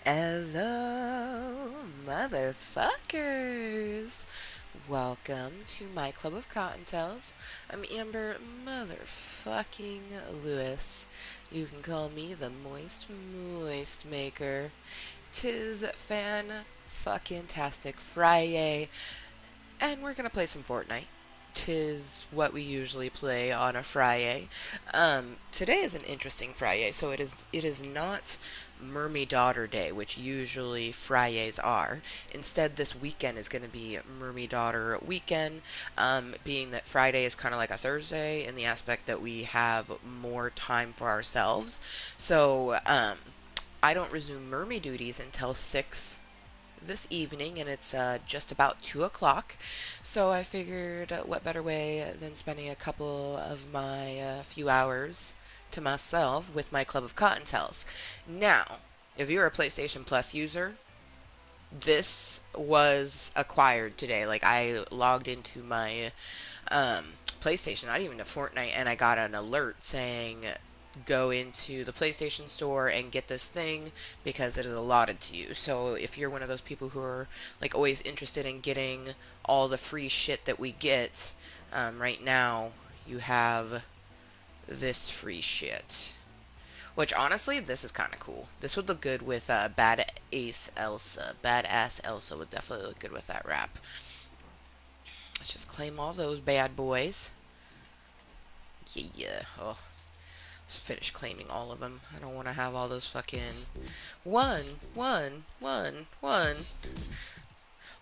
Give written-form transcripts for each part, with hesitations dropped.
Hello, motherfuckers! Welcome to my club of Cottontales. I'm Amber motherfucking Lewis. You can call me the moist maker. 'Tis Fanfuckintasic FriYAY, and we're gonna play some Fortnite. 'Tis what we usually play on a FriYAY. Today is an interesting FriYAY. So it is not Mermy Daughter Day, which usually FriYAYs are. Instead, this weekend is going to be Mermy Daughter weekend, being that Friday is kind of like a Thursday in the aspect that we have more time for ourselves. So I don't resume Mermy duties until 6 this evening, and it's just about 2 o'clock. So I figured what better way than spending a couple of my few hours to myself with my club of Cottontails. Now, if you're a PlayStation Plus user, this was acquired today. Like, I logged into my PlayStation, not even to Fortnite, and I got an alert saying go into the PlayStation Store and get this thing because it is allotted to you. So if you're one of those people who are like always interested in getting all the free shit that we get, right now you have this free shit. Which honestly, this is kind of cool. This would look good with Badass Elsa. Badass Elsa would definitely look good with that wrap. Let's just claim all those bad boys. Yeah. Oh, let's finish claiming all of them. I don't want to have all those fucking one.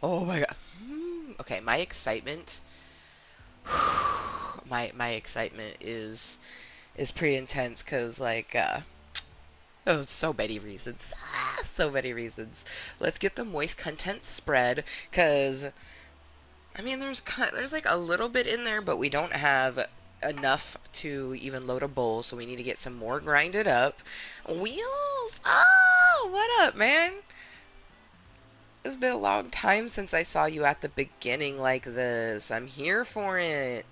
Oh my god. Okay, my excitement. My excitement is pretty intense because like oh, so many reasons. So many reasons. Let's get the moist content spread, because I mean, there's like a little bit in there, but we don't have enough to even load a bowl, so we need to get some more grinded up. Wheels! Oh, what up, man? It's been a long time since I saw you at the beginning like this. I'm here for it.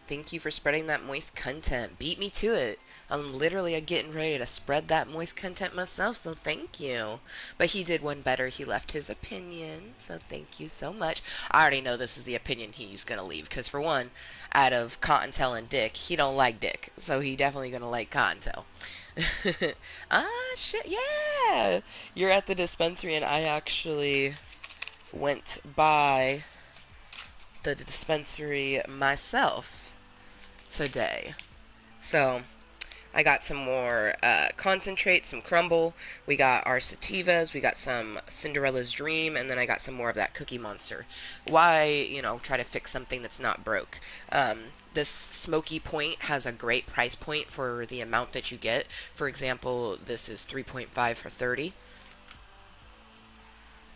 Thank you for spreading that moist content. Beat me to it. I'm literally getting ready to spread that moist content myself, so thank you. But he did one better. He left his opinion, so thank you so much. I already know this is the opinion he's gonna leave, because for one, out of Cottontale and Dick, he don't like Dick, so he definitely gonna like Cottontale. Ah, shit, yeah! You're at the dispensary, and I actually went by the dispensary myself today. So I got some more concentrate, some crumble. We got our sativas. We got some Cinderella's Dream, and then I got some more of that Cookie Monster. Why, try to fix something that's not broke? This Smoky Point has a great price point for the amount that you get. For example, this is 3.5 for 30,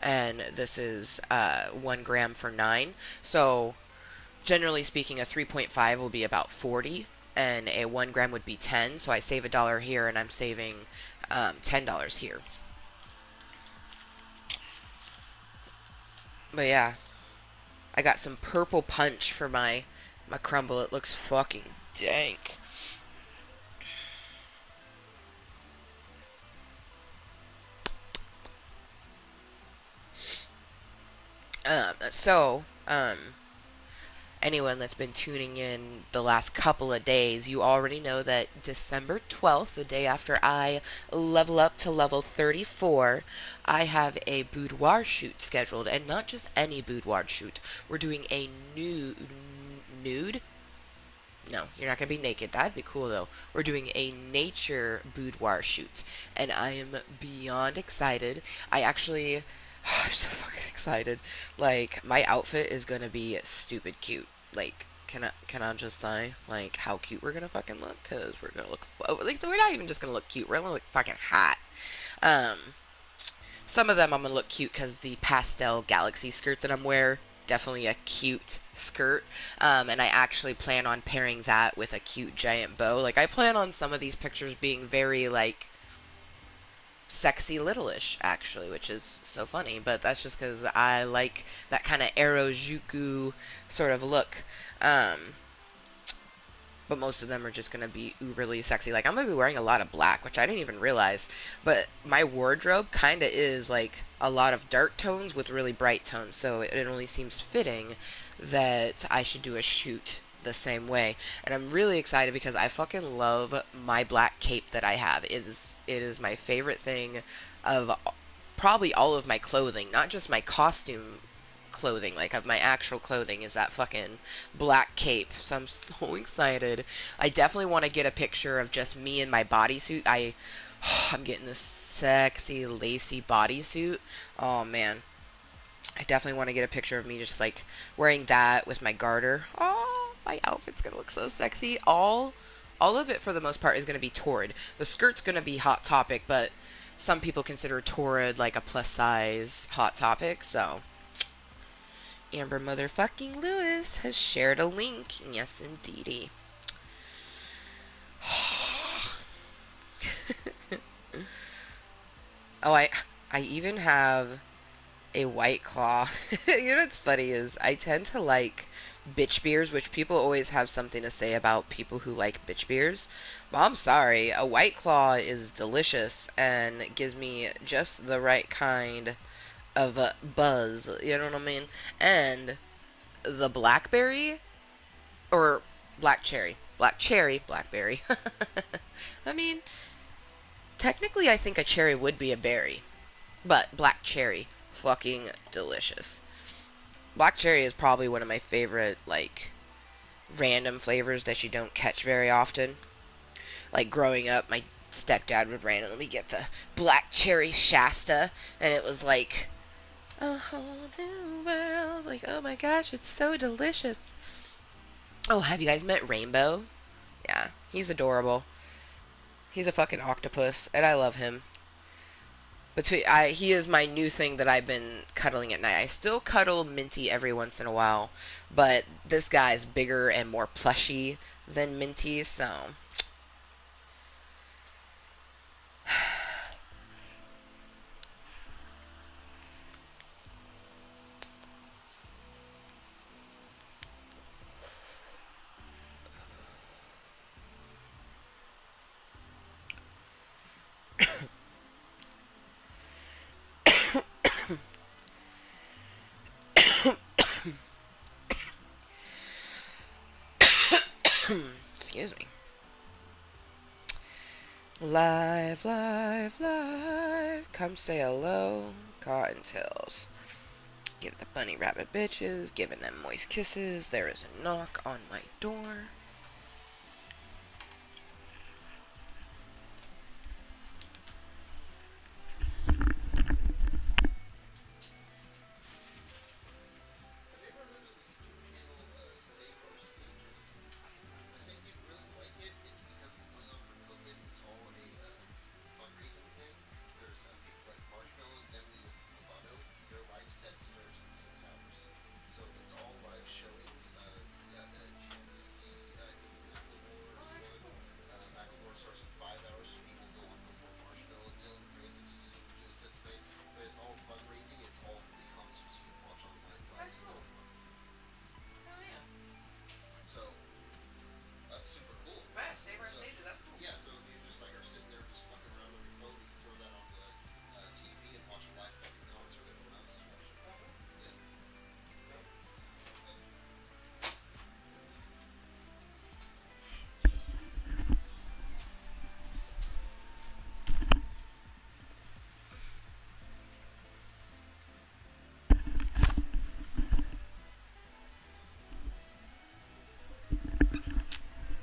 and this is 1 gram for 9. So generally speaking, a 3.5 will be about 40, and a 1 gram would be 10. So I save $1 here, and I'm saving $10 here. But yeah, I got some purple punch for my crumble. It looks fucking dank. Anyone that's been tuning in the last couple of days, you already know that December 12th, the day after I level up to level 34, I have a boudoir shoot scheduled. And not just any boudoir shoot. We're doing a nude? No, you're not going to be naked. That'd be cool, though. We're doing a nature boudoir shoot. And I am beyond excited. I actually I'm so fucking excited. Like, my outfit is gonna be stupid cute. Like, can I just say like how cute we're gonna fucking look? Cause we're gonna look like we're not even just gonna look cute. We're gonna look fucking hot. Um, some of them I'm gonna look cute because the pastel galaxy skirt that I'm wearing, definitely a cute skirt. And I actually plan on pairing that with a cute giant bow. Like, I plan on some of these pictures being very like sexy littleish, actually, which is so funny, but that's just because I like that kind of Erojuku sort of look. Um, but most of them are just gonna be uberly sexy. Like I'm gonna be wearing a lot of black, which I didn't even realize. But my wardrobe kind of is like a lot of dark tones with really bright tones, so it only seems fitting that I should do a shoot the same way. And I'm really excited because I fucking love my black cape that I have. It is my favorite thing of probably all of my clothing, not just my costume clothing, like of my actual clothing, is that fucking black cape. So I'm so excited. I definitely want to get a picture of just me in my bodysuit. I'm getting this sexy lacy bodysuit. Oh man. I definitely want to get a picture of me just like wearing that with my garter. Oh, my outfit's gonna look so sexy. All of it for the most part is gonna be torrid. The skirt's gonna be hot topic, but some people consider torrid like a plus size hot topic, so Amber motherfucking Lewis has shared a link. Yes, indeedy. Oh, I even have a White Claw. You know what's funny is I tend to like bitch beers, which people always have something to say about people who like bitch beers. But I'm sorry, a White Claw is delicious and gives me just the right kind of buzz. You know what I mean? And the blackberry or black cherry, blackberry. I mean, technically, I think a cherry would be a berry, but black cherry, fucking delicious. Black cherry is probably one of my favorite, like, random flavors that you don't catch very often. Like, growing up, my stepdad would randomly get the black cherry Shasta, and it was like a whole new world. Like, oh my gosh, it's so delicious. Oh, have you guys met Rainbow? Yeah, he's adorable. He's a fucking octopus, and I love him. He is my new thing that I've been cuddling at night. I still cuddle Minty every once in a while, but this guy's bigger and more plushy than Minty, so excuse me. Live, live, live. Come say hello, Cottontails. Give the bunny rabbit bitches, giving them moist kisses. There is a knock on my door.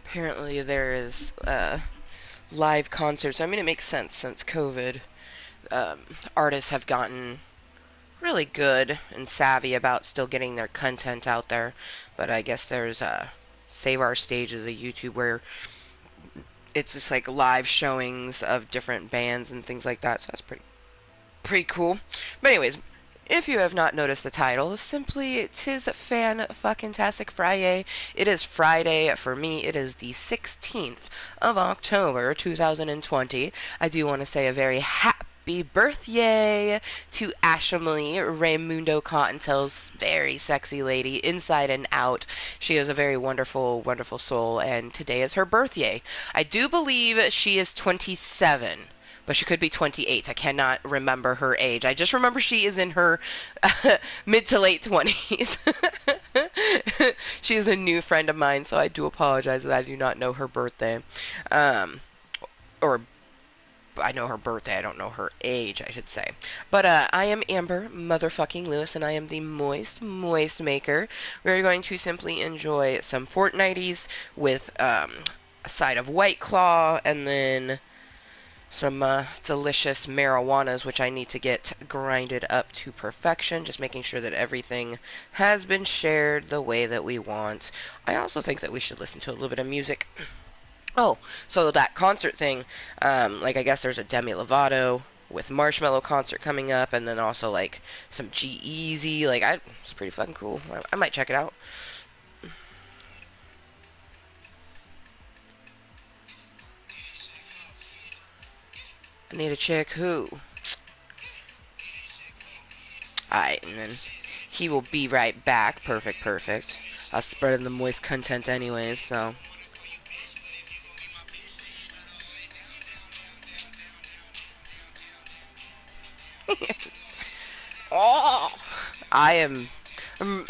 Apparently there is live concerts. I mean, it makes sense since COVID. Artists have gotten really good and savvy about still getting their content out there. But I guess there's Save Our Stages, a YouTube where it's just like live showings of different bands and things like that. So that's pretty cool. But anyways, if you have not noticed the title, simply tis Fanfuckintasic FriYAY. It is Friday for me. It is the 16th of October, 2020. I do want to say a very happy birthday to Ashamly Raymundo Cottontale's very sexy lady, inside and out. She is a very wonderful, wonderful soul, and today is her birthday. I do believe she is 27, but she could be 28. I cannot remember her age. I just remember she is in her mid to late 20s. She is a new friend of mine, so I do apologize that I do not know her birthday. Or I know her birthday, I don't know her age, I should say. But I am Amber Motherfucking Lewis, and I am the Mooiisstt Maker. We're going to simply enjoy some Fortnighties with a side of White Claw, and then some delicious marijuanas, which I need to get grinded up to perfection, just making sure that everything has been shared the way that we want. I also think that we should listen to a little bit of music. Oh, so that concert thing, like I guess there's a Demi Lovato with Marshmello concert coming up, and then also like some G-Eazy, it's pretty fucking cool. I might check it out. I need a chick who. Alright, and then he will be right back. Perfect, perfect. I was spreading the moist content anyways, so. Oh, I'm, I'm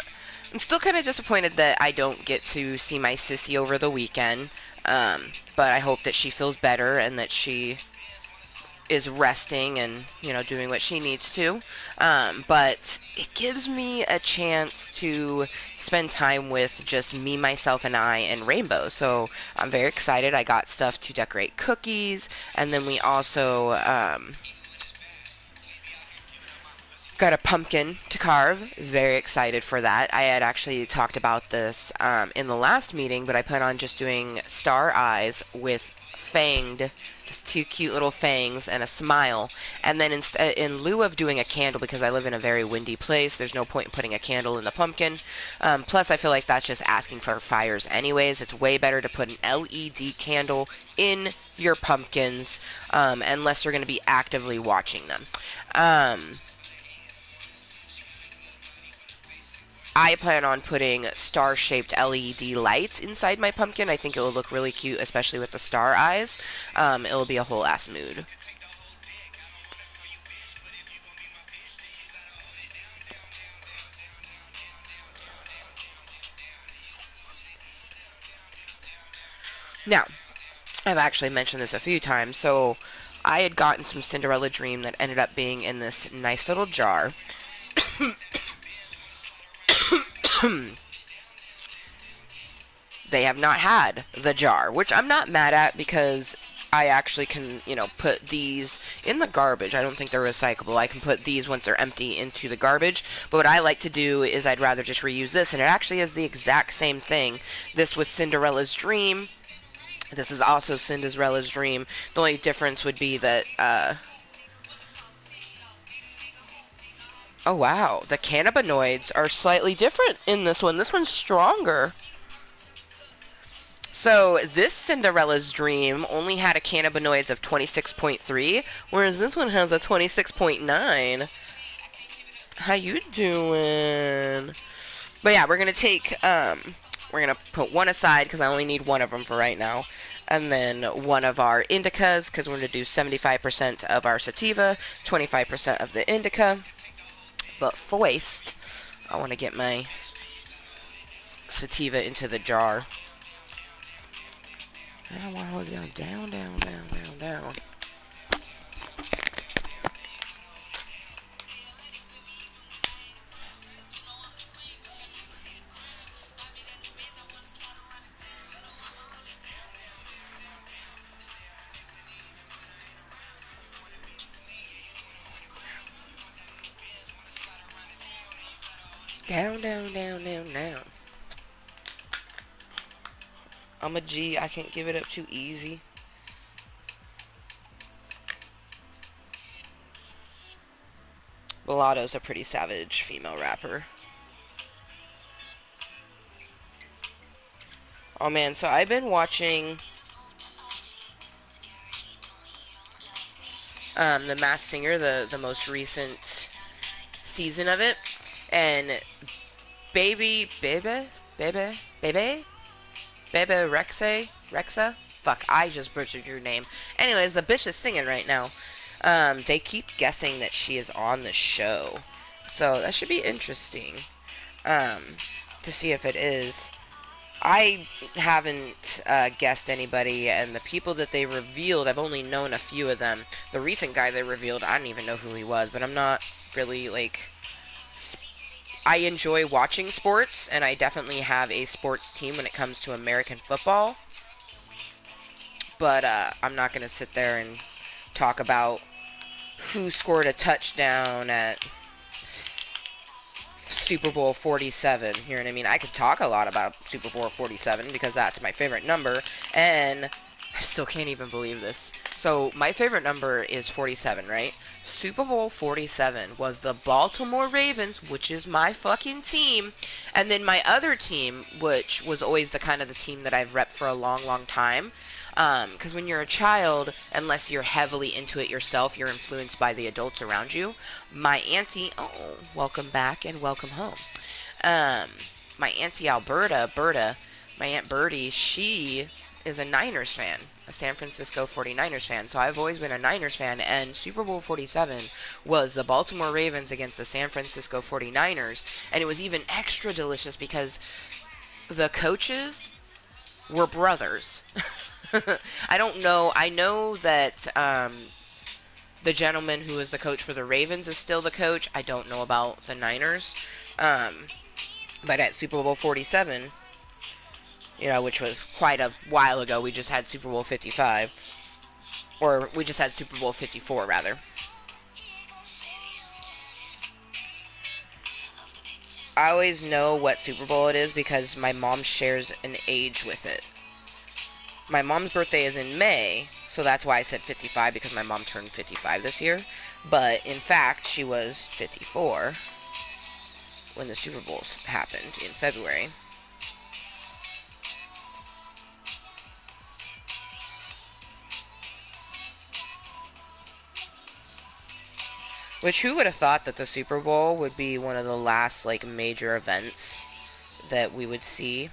still kind of disappointed that I don't get to see my sissy over the weekend. But I hope that she feels better and that she is resting and, doing what she needs to. But it gives me a chance to spend time with just me, myself, and I and Rainbow. So I'm very excited. I got stuff to decorate cookies, and then we also got a pumpkin to carve. Very excited for that. I had actually talked about this in the last meeting, but I plan on just doing star eyes with fanged, just two cute little fangs and a smile. And then in lieu of doing a candle, because I live in a very windy place, there's no point in putting a candle in the pumpkin. Plus, I feel like that's just asking for fires anyways. It's way better to put an LED candle in your pumpkins, unless you're going to be actively watching them. I plan on putting star-shaped LED lights inside my pumpkin. I think it will look really cute, especially with the star eyes. It'll be a whole ass mood. Now, I've actually mentioned this a few times, so I had gotten some Cinderella Dream that ended up being in this nice little jar. They have not had the jar, which I'm not mad at because I actually can, put these in the garbage. I don't think they're recyclable. I can put these once they're empty into the garbage. But what I like to do is I'd rather just reuse this, and it actually is the exact same thing. This was Cinderella's Dream. This is also Cinderella's Dream. The only difference would be that, oh wow, the cannabinoids are slightly different in this one. This one's stronger. So this Cinderella's Dream only had a cannabinoids of 26.3, whereas this one has a 26.9. How you doing? But yeah, we're gonna put one aside because I only need one of them for right now. And then one of our indicas, because we're going to do 75% of our sativa, 25% of the indica. But first, I want to get my sativa into the jar. I want to go down, down, down, down, down. Down, down, down, down, down. I'm a G. I can't give it up too easy. Mulatto's a pretty savage female rapper. Oh man, so I've been watching The Masked Singer, the most recent season of it, and baby Rexa. Fuck, I just butchered your name. Anyways, the bitch is singing right now. They keep guessing that she is on the show, so that should be interesting. Um, to see if it is. I haven't guessed anybody, and the people that they revealed, I've only known a few of them. The recent guy they revealed, I don't even know who he was, but I'm not really, like... I enjoy watching sports, and I definitely have a sports team when it comes to American football. But I'm not going to sit there and talk about who scored a touchdown at Super Bowl 47. You know what I mean? I could talk a lot about Super Bowl 47 because that's my favorite number, and I still can't even believe this. So my favorite number is 47, right? Super Bowl 47 was the Baltimore Ravens, which is my fucking team, and then my other team, which was always the kind of the team that I've repped for a long, long time. Because when you're a child, unless you're heavily into it yourself, you're influenced by the adults around you. My auntie, oh, welcome back and welcome home. Um, my auntie Berta, my aunt Bertie, she is a Niners fan, a San Francisco 49ers fan. So I've always been a Niners fan, and Super Bowl 47 was the Baltimore Ravens against the San Francisco 49ers, and it was even extra delicious because the coaches were brothers. I don't know. I know that the gentleman who is the coach for the Ravens is still the coach. I don't know about the Niners. But at Super Bowl 47, which was quite a while ago, we just had Super Bowl 55. Or we just had Super Bowl 54, rather. I always know what Super Bowl it is because my mom shares an age with it. My mom's birthday is in May, so that's why I said 55, because my mom turned 55 this year. But, in fact, she was 54 when the Super Bowl happened in February. Which, who would have thought that the Super Bowl would be one of the last, major events that we would see,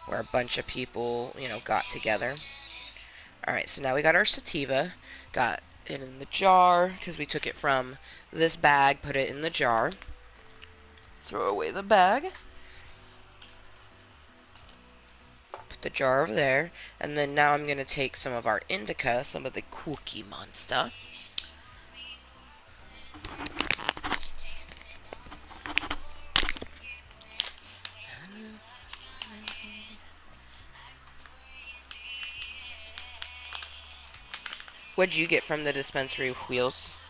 where a bunch of people, got together. Alright, so now we got our sativa. Got it in the jar, because we took it from this bag, put it in the jar. Throw away the bag. Put the jar over there. And then now I'm going to take some of our indica, some of the Cookie Monster. What'd you get from the dispensary, Wheels?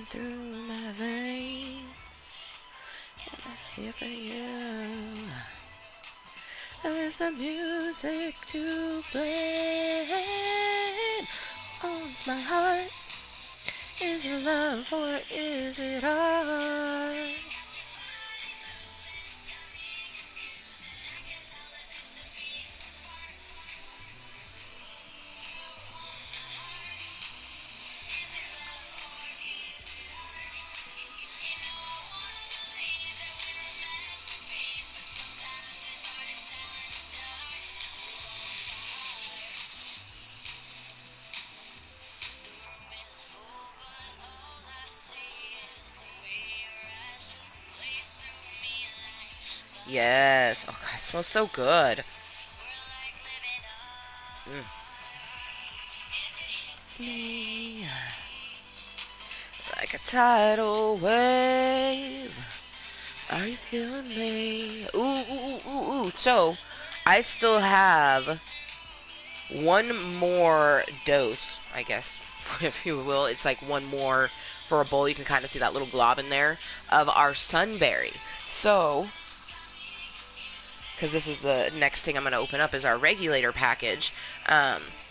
Through my veins, here for you. There is the music to play. Owns my heart. Is it love or is it art? Yes. Oh, God, it smells so good. It's me, like a tidal wave. Are you feeling me? Ooh, ooh, ooh, ooh, ooh. So, I still have one more dose, I guess, if you will. It's like one more for a bowl. You can kind of see that little blob in there of our sunberry. So, because this is the next thing I'm going to open up is our regulator package.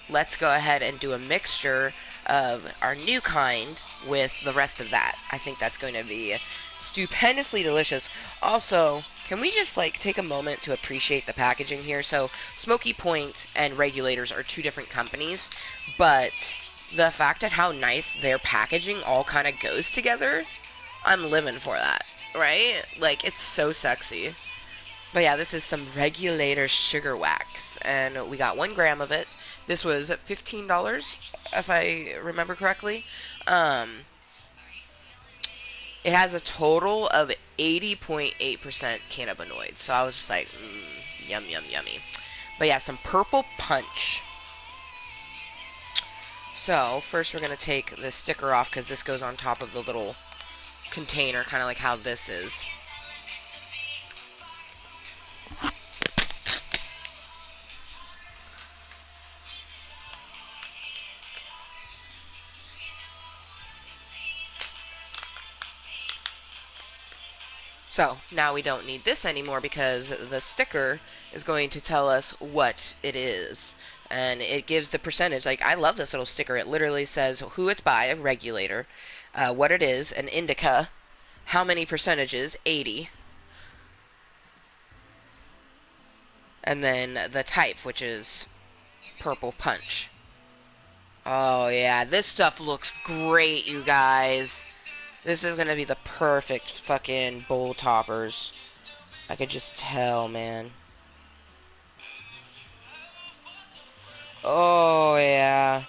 Let's go ahead and do a mixture of our new kind with the rest of that. I think that's going to be stupendously delicious. Also, can we just like take a moment to appreciate the packaging here? So Smoky Point and Regulators are two different companies, but the fact at how nice their packaging all kind of goes together, I'm living for that, right? Like, it's so sexy. But yeah, this is some Regulator sugar wax, and we got 1 gram of it. This was $15, if I remember correctly. It has a total of 80.8% cannabinoids, so I was just like, yum, yum, yummy. But yeah, some purple punch. So, first we're going to take the sticker off, because this goes on top of the little container, kind of like how this is. So, now we don't need this anymore because the sticker is going to tell us what it is. And it gives the percentage. Like, I love this little sticker. It literally says who it's by, a regulator, what it is, an indica, how many percentages, 80, and then the type, which is purple punch. Oh, yeah, this stuff looks great, you guys. This is going to be the perfect fucking bowl toppers. I could just tell, man. Oh, yeah.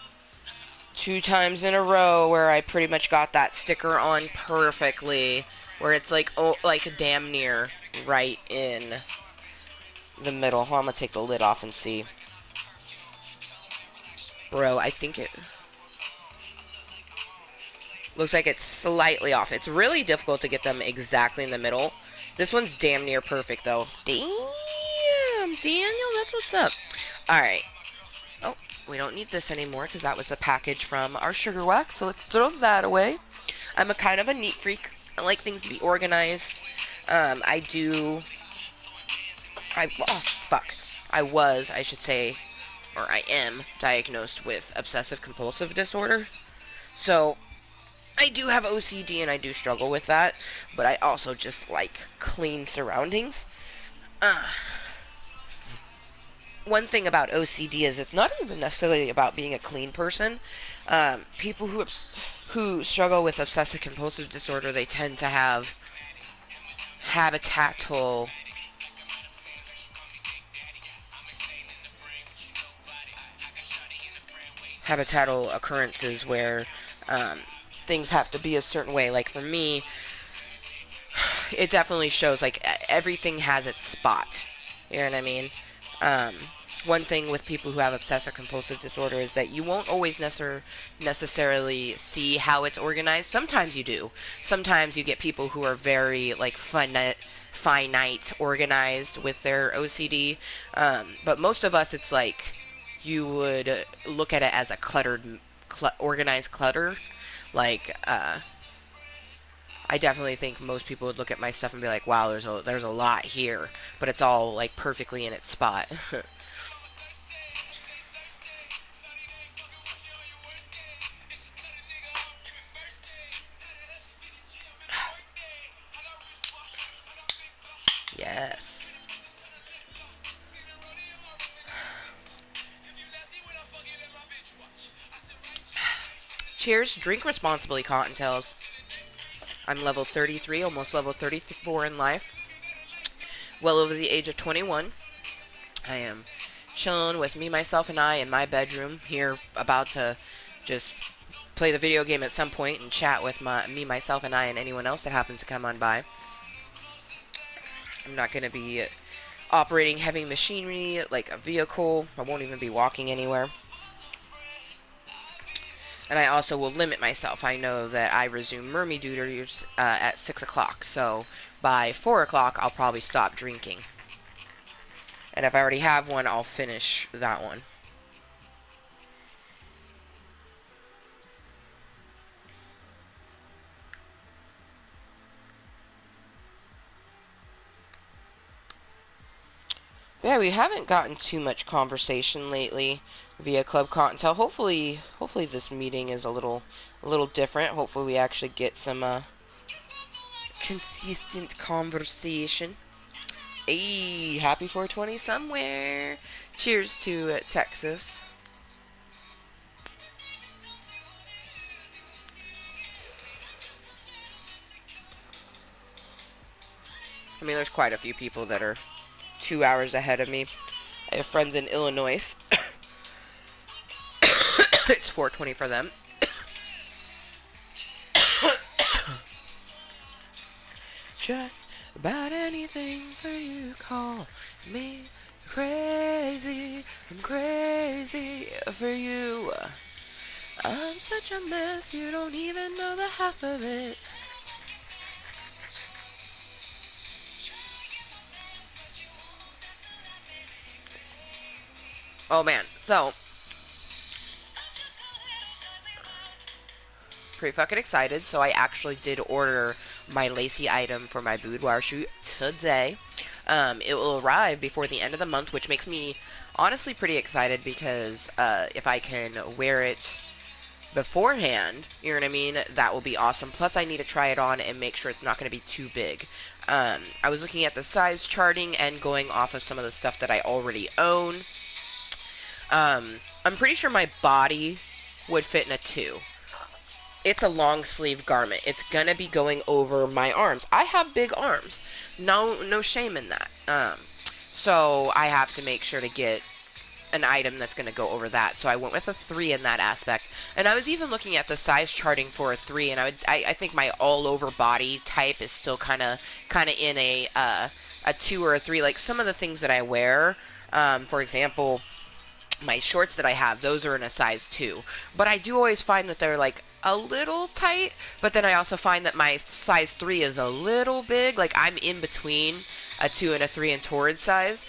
2 times in a row where I pretty much got that sticker on perfectly. Where it's like, oh, like damn near right in the middle. Oh, I'm going to take the lid off and see. Bro, I think it looks like it's slightly off. It's really difficult to get them exactly in the middle. This one's damn near perfect, though. Damn, Daniel, that's what's up. Alright. Oh, we don't need this anymore because that was the package from our sugar wax. So let's throw that away. I'm a kind of a neat freak. I like things to be organized. I should say, or I am diagnosed with obsessive compulsive disorder. So I do have OCD and I do struggle with that, but I also just like clean surroundings. One thing about OCD is it's not even necessarily about being a clean person. People who struggle with obsessive compulsive disorder, they tend to have habitatal occurrences where things have to be a certain way. Like for me, it definitely shows like everything has its spot. You know what I mean? One thing with people who have obsessive compulsive disorder is that you won't always necessarily see how it's organized. Sometimes you do. Sometimes you get people who are very like finite organized with their OCD. But most of us, it's like you would look at it as a organized clutter. Like, I definitely think most people would look at my stuff and be like, wow, there's a lot here, but it's all like perfectly in its spot. Yes. Cheers. Drink responsibly, Cottontails. I'm level 33, almost level 34 in life. Well over the age of 21. I am chilling with me, myself, and I in my bedroom here, about to just play the video game at some point and chat with me, myself, and I, and anyone else that happens to come on by. I'm not going to be operating heavy machinery like a vehicle. I won't even be walking anywhere. And I also will limit myself. I know that I resume mermy duties at 6 o'clock, so by 4 o'clock I'll probably stop drinking. And if I already have one, I'll finish that one. Yeah, we haven't gotten too much conversation lately. via Club Kottontale. Hopefully this meeting is a little different. Hopefully we actually get some consistent conversation. Hey, happy 420 somewhere. Cheers to Texas. I mean, there's quite a few people that are 2 hours ahead of me. I have friends in Illinois. It's 420 for them. Just about anything for you. Call me crazy. I'm crazy for you. I'm such a mess, you don't even know the half of it. Oh man, so pretty fucking excited. So I actually did order my lacy item for my boudoir shoot today. It will arrive before the end of the month, which makes me honestly pretty excited because if I can wear it beforehand, you know what I mean, that will be awesome. Plus I need to try it on and make sure it's not going to be too big. I was looking at the size charting and going off of some of the stuff that I already own. I'm pretty sure my body would fit in a 2. It's a long sleeve garment. It's gonna be going over my arms. I have big arms. No shame in that. So I have to make sure to get an item that's gonna go over that. So I went with a 3 in that aspect. And I was even looking at the size charting for a 3, and I think my all over body type is still kind of in a 2 or a 3. Like some of the things that I wear, for example, my shorts that I have, those are in a size 2. But I do always find that they're like a little tight, but then I also find that my size 3 is a little big. Like I'm in between a 2 and a 3 in torrid size.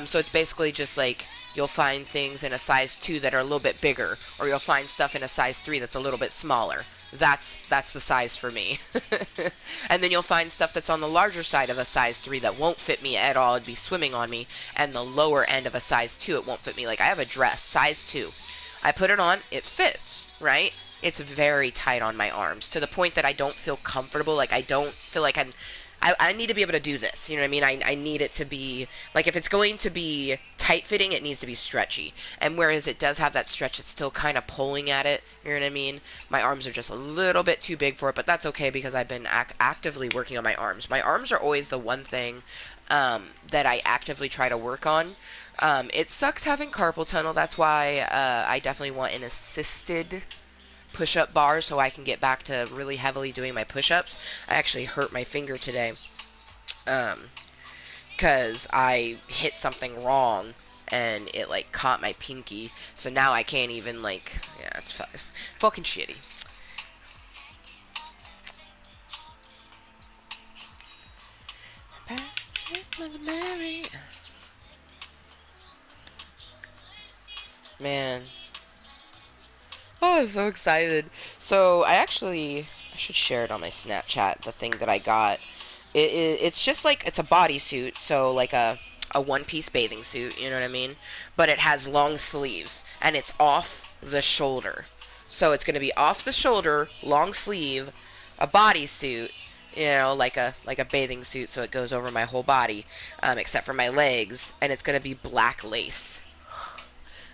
So it's basically just like you'll find things in a size 2 that are a little bit bigger, or you'll find stuff in a size 3 that's a little bit smaller. That's the size for me. And then you'll find stuff that's on the larger side of a size 3 that won't fit me at all. It'd be swimming on me. And the lower end of a size 2, it won't fit me. Like I have a dress, size 2. I put it on, it fits, right? It's very tight on my arms to the point that I don't feel comfortable. Like I don't feel like I need to be able to do this. You know what I mean? I need it to be, like, if it's going to be tight-fitting, it needs to be stretchy. And whereas it does have that stretch, it's still kind of pulling at it. You know what I mean? My arms are just a little bit too big for it, but that's okay because I've been actively working on my arms. My arms are always the one thing that I actively try to work on. It sucks having carpal tunnel. That's why I definitely want an assisted push-up bar so I can get back to really heavily doing my push-ups. I actually hurt my finger today because I hit something wrong and it like caught my pinky, so now I can't even like, yeah, it's fucking shitty. Man, oh, I'm so excited. So I should share it on my Snapchat, the thing that I got. It's just like, it's a bodysuit, so like a one-piece bathing suit, you know what I mean? But it has long sleeves, and it's off the shoulder. So it's going to be off the shoulder, long sleeve, a bodysuit, you know, like a bathing suit, so it goes over my whole body, except for my legs, and it's going to be black lace.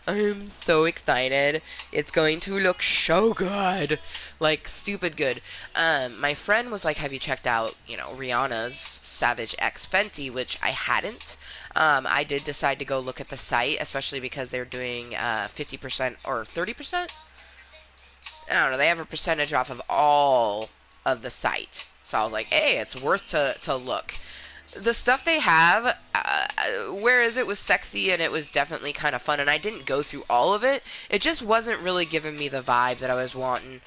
I'm so excited. It's going to look so good. Like, stupid good. My friend was like, have you checked out, you know, Rihanna's Savage X Fenty, which I hadn't. I did decide to go look at the site, especially because they're doing 50% or 30%? I don't know, they have a percentage off of all of the site. So I was like, hey, it's worth to look. The stuff they have, whereas it was sexy and it was definitely kind of fun, and I didn't go through all of it, it just wasn't really giving me the vibe that I was wanting.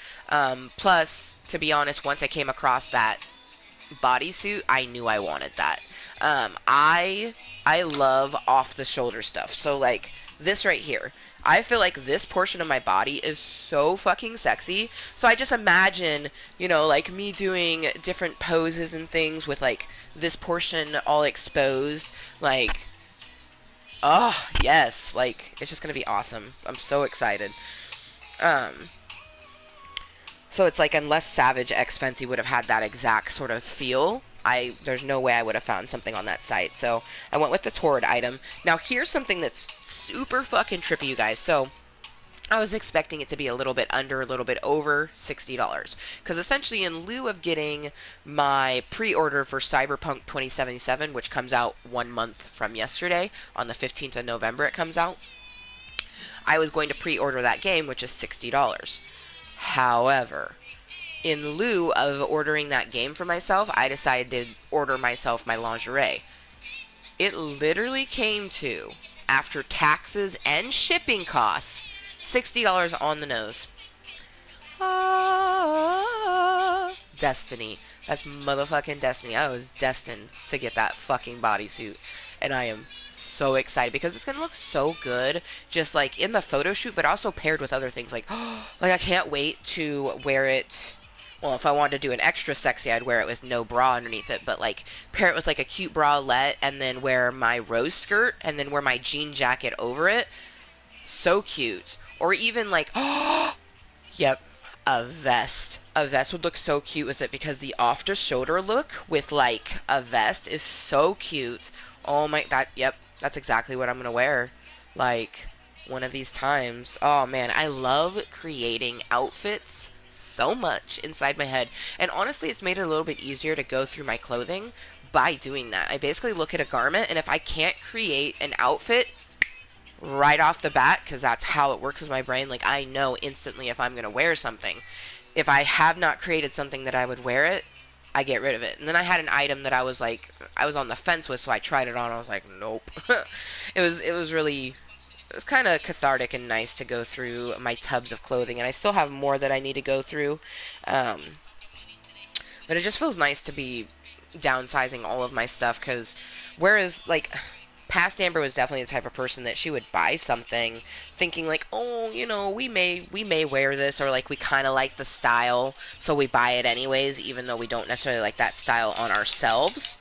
Plus, to be honest, once I came across that bodysuit, I knew I wanted that. I love off the shoulder stuff. So like this right here, I feel like this portion of my body is so fucking sexy. So I just imagine, you know, like me doing different poses and things with like this portion all exposed, like Oh, yes. Like, it's just gonna be awesome. I'm so excited. Um, so it's like, unless Savage X Fenty would have had that exact sort of feel, there's no way I would have found something on that site. So I went with the Torrid item. Now here's something that's super fucking trippy, you guys. So I was expecting it to be a little bit under, a little bit over $60. Because essentially, in lieu of getting my pre-order for Cyberpunk 2077, which comes out 1 month from yesterday, on the 15th of November it comes out, I was going to pre-order that game, which is $60. However, in lieu of ordering that game for myself, I decided to order myself my lingerie. It literally came to, after taxes and shipping costs, $60 on the nose. Ah, destiny. That's motherfucking destiny. I was destined to get that fucking bodysuit. And I am so excited because it's going to look so good just like in the photo shoot, but also paired with other things like like I can't wait to wear it. Well, if I wanted to do an extra sexy, I'd wear it with no bra underneath it, but like pair it with like a cute bralette and then wear my rose skirt and then wear my jean jacket over it. So cute. Or even like, yep, a vest. A vest would look so cute with it because the off the shoulder look with like a vest is so cute. Oh my, yep, that's exactly what I'm gonna wear. Like, one of these times. Oh man, I love creating outfits so much inside my head. And honestly, it's made it a little bit easier to go through my clothing by doing that. I basically look at a garment, and if I can't create an outfit right off the bat, because that's how it works with my brain, like I know instantly if I'm going to wear something. If I have not created something that I would wear it, I get rid of it. And then I had an item that I was like, I was on the fence with, so I tried it on. I was like, nope. It was really, it was kind of cathartic and nice to go through my tubs of clothing, and I still have more that I need to go through. Um, but it just feels nice to be downsizing all of my stuff, because whereas like past Amber was definitely the type of person that she would buy something thinking like, oh, we may wear this, or like we kind of like the style, so we buy it anyways, even though we don't necessarily like that style on ourselves.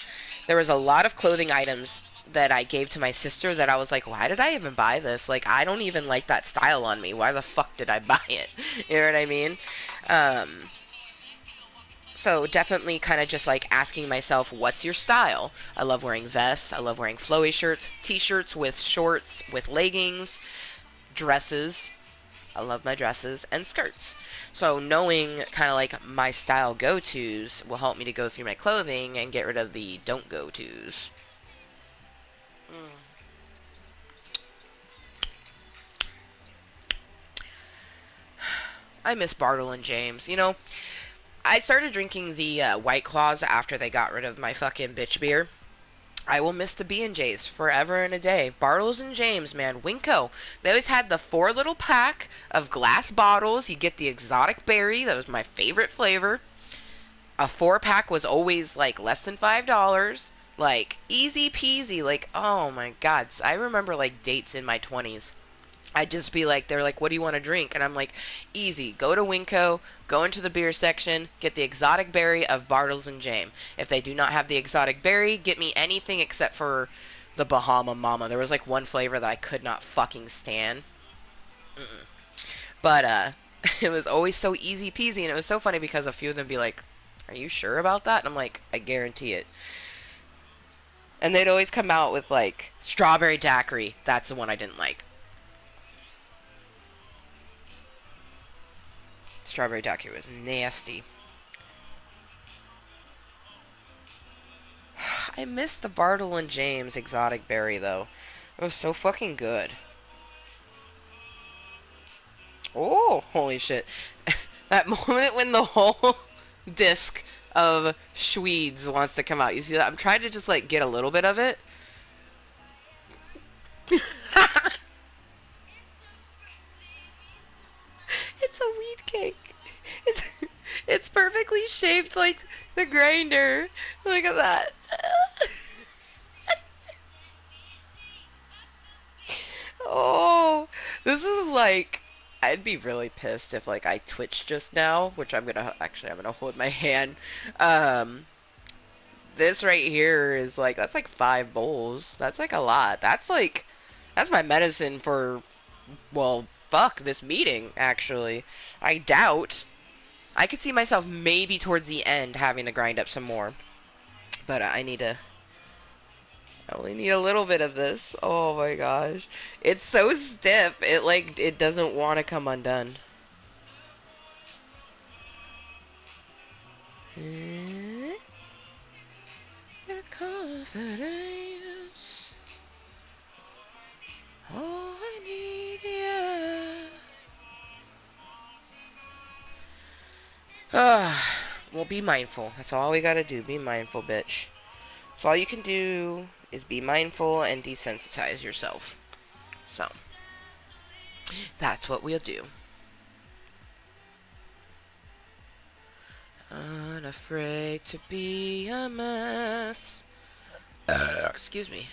There was a lot of clothing items that I gave to my sister that I was like, why did I even buy this? Like, I don't even like that style on me. Why the fuck did I buy it? You know what I mean? Um, so definitely kind of just like asking myself, what's your style? I love wearing vests. I love wearing flowy shirts, t-shirts with shorts, with leggings, dresses. I love my dresses and skirts. So knowing kind of like my style go-tos will help me to go through my clothing and get rid of the don't go-tos. Mm. I miss Bartle and James. I started drinking the White Claws after they got rid of my fucking bitch beer. I will miss the B&Js forever and a day. Bartles and James, man. Winco. They always had the 4 little pack of glass bottles. You get the exotic berry. That was my favorite flavor. A 4 pack was always like less than $5. Like, easy peasy. Like, oh my god. I remember like dates in my 20s. I'd just be like, they're like, what do you want to drink? And I'm like, easy. Go to Winco, go into the beer section, get the exotic berry of Bartles and James. If they do not have the exotic berry, get me anything except for the Bahama Mama. There was like one flavor that I could not fucking stand. Mm-mm. But it was always so easy peasy, and it was so funny because a few of them be like, are you sure about that? And I'm like, I guarantee it. And they'd always come out with like strawberry daiquiri. That's the one I didn't like. Strawberry daiquiri was nasty. I missed the Bartle and James exotic berry though. It was so fucking good. Oh, holy shit. That moment when the whole disc of Schweeds wants to come out. You see that? I'm trying to just like get a little bit of it. It's a weed cake. It's it's perfectly shaped like the grinder. Look at that. Oh, this is like, I'd be really pissed if like I twitched just now, which I'm gonna hold my hand. Um, this right here is like, that's like 5 bowls. That's like a lot. That's like That's my medicine for, well, fuck this meeting, actually. I doubt. I could see myself maybe towards the end having to grind up some more. But I only need a little bit of this. Oh my gosh. It's so stiff. It doesn't want to come undone. Your confidence. Oh, I need you. Well, be mindful. That's all we gotta do. Be mindful, bitch. So all you can do is be mindful and desensitize yourself. So, that's what we'll do. Unafraid to be a mess. Excuse me.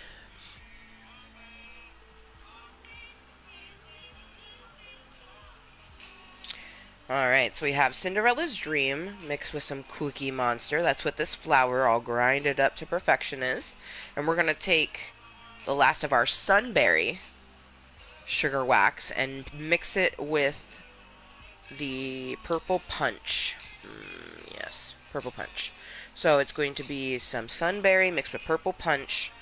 Alright, so we have Cinderella's Dream mixed with some Cookie Monster. That's what this flour all grinded up to perfection is. And we're going to take the last of our Sunberry sugar wax and mix it with the Purple Punch. Yes, Purple Punch. So it's going to be some Sunberry mixed with Purple Punch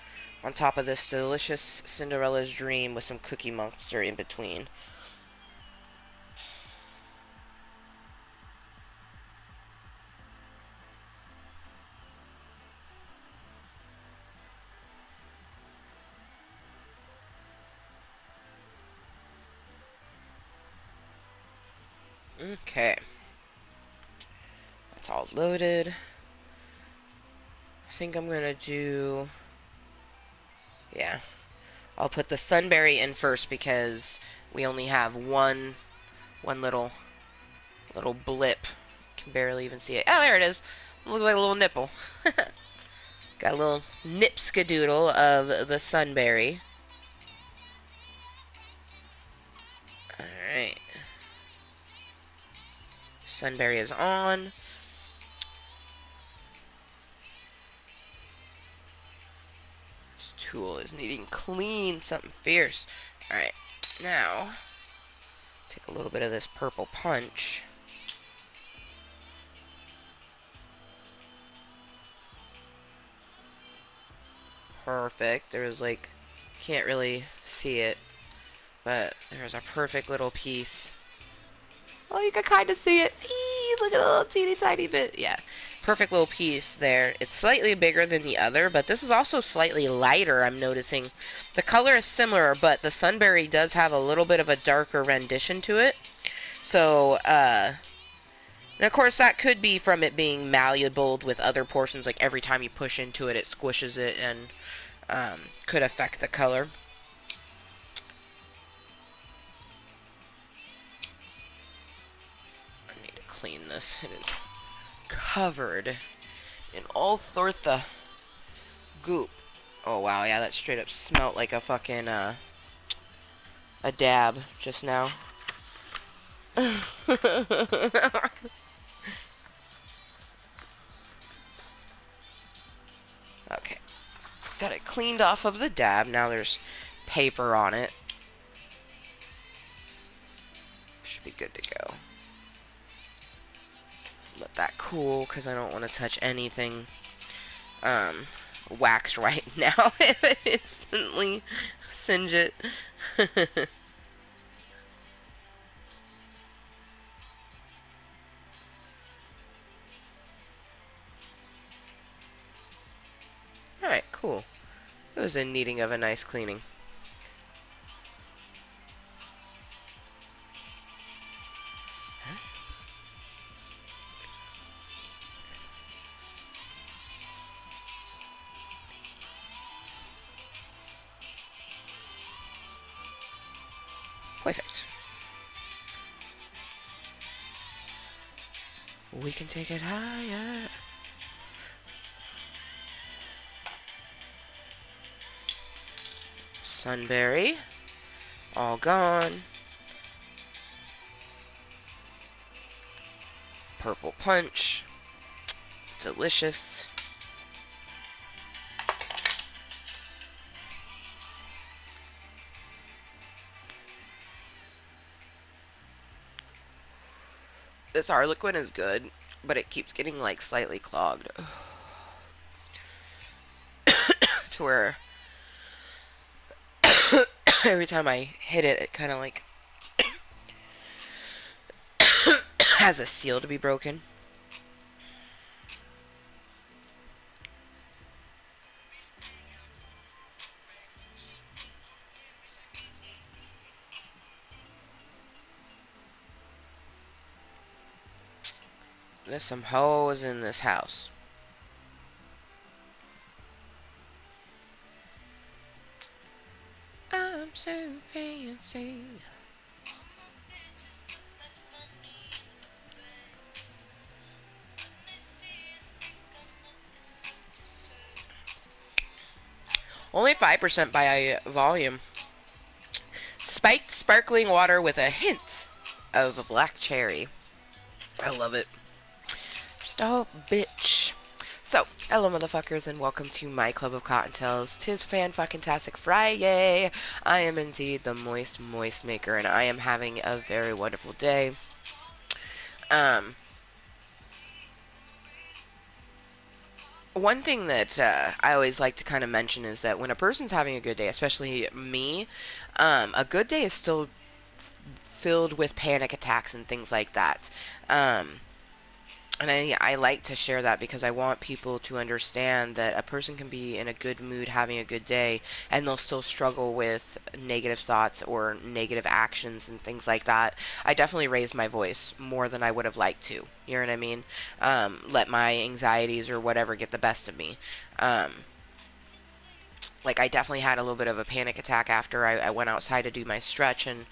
on top of this delicious Cinderella's Dream with some Cookie Monster in between. Okay. That's all loaded. I think I'm gonna do... Yeah. I'll put the Sunberry in first because we only have one little blip. Can barely even see it. Oh, there it is. Looks like a little nipple. Got a little nip skadoodle of the Sunberry. Alright. Sunberry is on. This tool is needing clean, something fierce. Alright, now take a little bit of this Purple Punch. Perfect. There's like, can't really see it, but there's a perfect little piece. Oh, you can kind of see it. Eee, look at a little teeny tiny bit. Yeah, perfect little piece there. It's slightly bigger than the other, but this is also slightly lighter, I'm noticing. The color is similar, but the Sunberry does have a little bit of a darker rendition to it. So, and of course that could be from it being malleable with other portions, like every time you push into it, it squishes it and could affect the color. I need to clean this. It is covered in all sorts of goop. Oh wow, yeah, that straight up smelt like a fucking a dab just now. Okay. Got it cleaned off of the dab. Now there's paper on it. Should be good to go. Let that cool, because I don't want to touch anything wax right now. If it instantly singe it. Alright, cool. It was in needing of a nice cleaning. Perfect. We can take it higher. Sunberry. All gone. Purple Punch. Delicious. This Harlequin is good, but it keeps getting like slightly clogged. To where every time I hit it, it kind of like has a seal to be broken. There's some hoes in this house. I'm so fancy. Only 5% by volume. Spiked sparkling water with a hint of a black cherry. I love it. Stop, bitch. So, hello motherfuckers and welcome to my club of Cottontales. 'Tis Fanfuckintasic FriYAY. I am indeed the Mooiisstt maker and I am having a very wonderful day. One thing that I always like to kind of mention is that when a person's having a good day, especially me, a good day is still filled with panic attacks and things like that. And I like to share that because I want people to understand that a person can be in a good mood having a good day and they'll still struggle with negative thoughts or negative actions and things like that. I definitely raised my voice more than I would have liked to. You know what I mean? Let my anxieties or whatever get the best of me. Like I definitely had a little bit of a panic attack after I went outside to do my stretch, and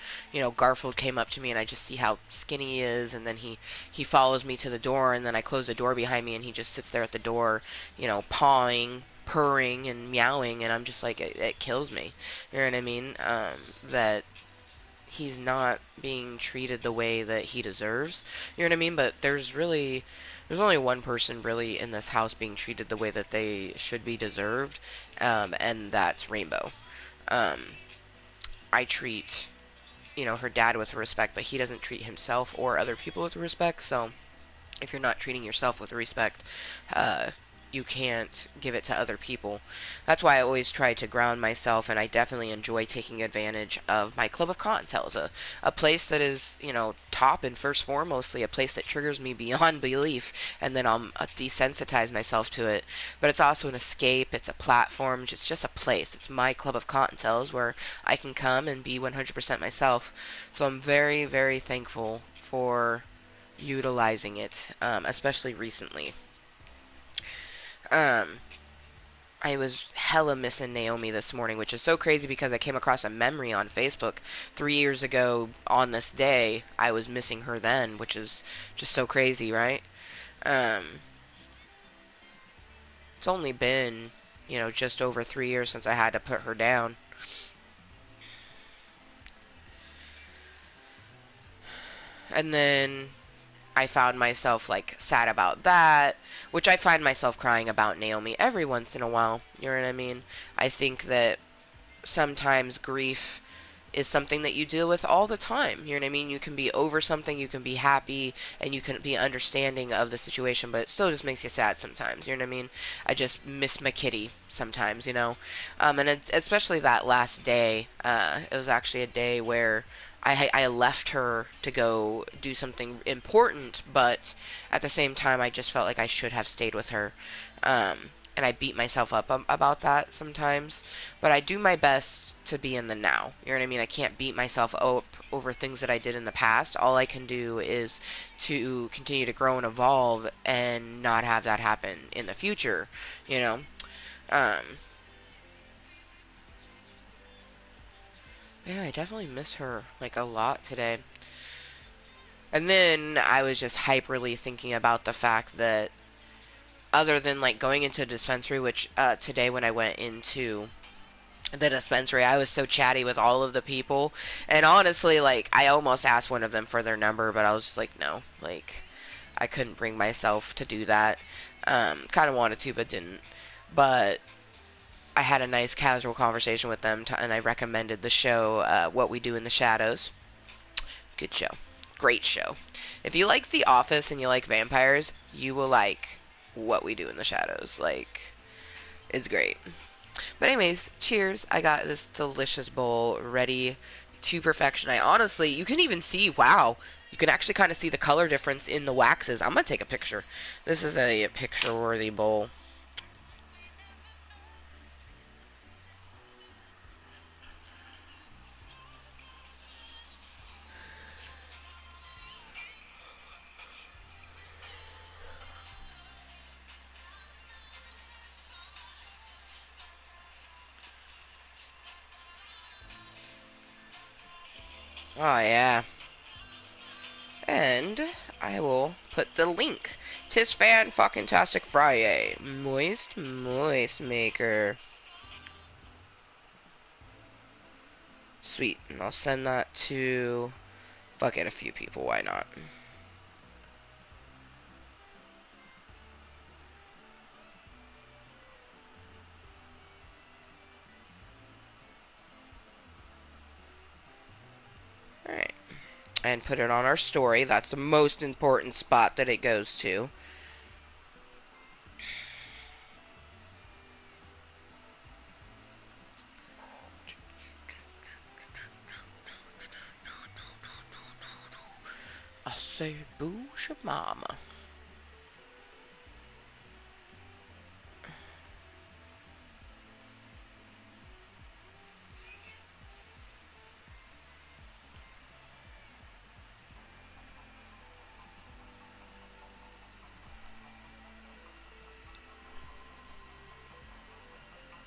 Garfield came up to me and I just see how skinny he is, and then he follows me to the door, and then I close the door behind me and he just sits there at the door, pawing, purring and meowing, and I'm just like, it kills me. You know what I mean? That he's not being treated the way that he deserves. You know what I mean? But there's only one person really in this house being treated the way that they should be deserved, and that's Rainbow. Um, I treat, her dad with respect, but he doesn't treat himself or other people with respect, so if you're not treating yourself with respect, you can't give it to other people. That's why I always try to ground myself, and I definitely enjoy taking advantage of my Club of Cottontales, a place that is, top and first foremostly, a place that triggers me beyond belief, and then I'll desensitize myself to it. But it's also an escape, it's a platform, it's just a place. It's my Club of Cottontales where I can come and be 100% myself. So I'm very, very thankful for utilizing it, especially recently. Um, I was hella missing Naomi this morning, which is so crazy because I came across a memory on Facebook 3 years ago on this day. I was missing her then, which is just so crazy, right? Um, it's only been, just over 3 years since I had to put her down. And then I found myself like sad about that, which I find myself crying about Naomi every once in a while. You know what I mean? I think that sometimes grief is something that you deal with all the time. You know what I mean? You can be over something, you can be happy, and you can be understanding of the situation, but it still just makes you sad sometimes. You know what I mean? I just miss my kitty sometimes. And especially that last day, it was actually a day where I left her to go do something important, but at the same time, I just felt like I should have stayed with her. And I beat myself up about that sometimes. But I do my best to be in the now. You know what I mean? I can't beat myself up over things that I did in the past. All I can do is to continue to grow and evolve and not have that happen in the future, you know? Um, yeah, I definitely miss her, like, a lot today. And then I was just hyperly thinking about the fact that other than, like, going into a dispensary, which, today when I went into the dispensary, I was so chatty with all of the people, and honestly, like, I almost asked one of them for their number, but I was just like, no, like, I couldn't bring myself to do that. Kind of wanted to, but didn't. But I had a nice casual conversation with them, and I recommended the show, What We Do in the Shadows. Good show. Great show. If you like The Office and you like vampires, you will like What We Do in the Shadows. Like, it's great. But anyways, cheers. I got this delicious bowl ready to perfection. I honestly, you can even see, wow, you can actually kind of see the color difference in the waxes. I'm going to take a picture. This is a picture-worthy bowl. Oh, yeah. And I will put the link. Tis Fanfuckintasic FriYAY. Mooiisstt Maker. Sweet. And I'll send that to... fuck it, a few people. Why not? Alright. And put it on our story. That's the most important spot that it goes to. I say boo mama.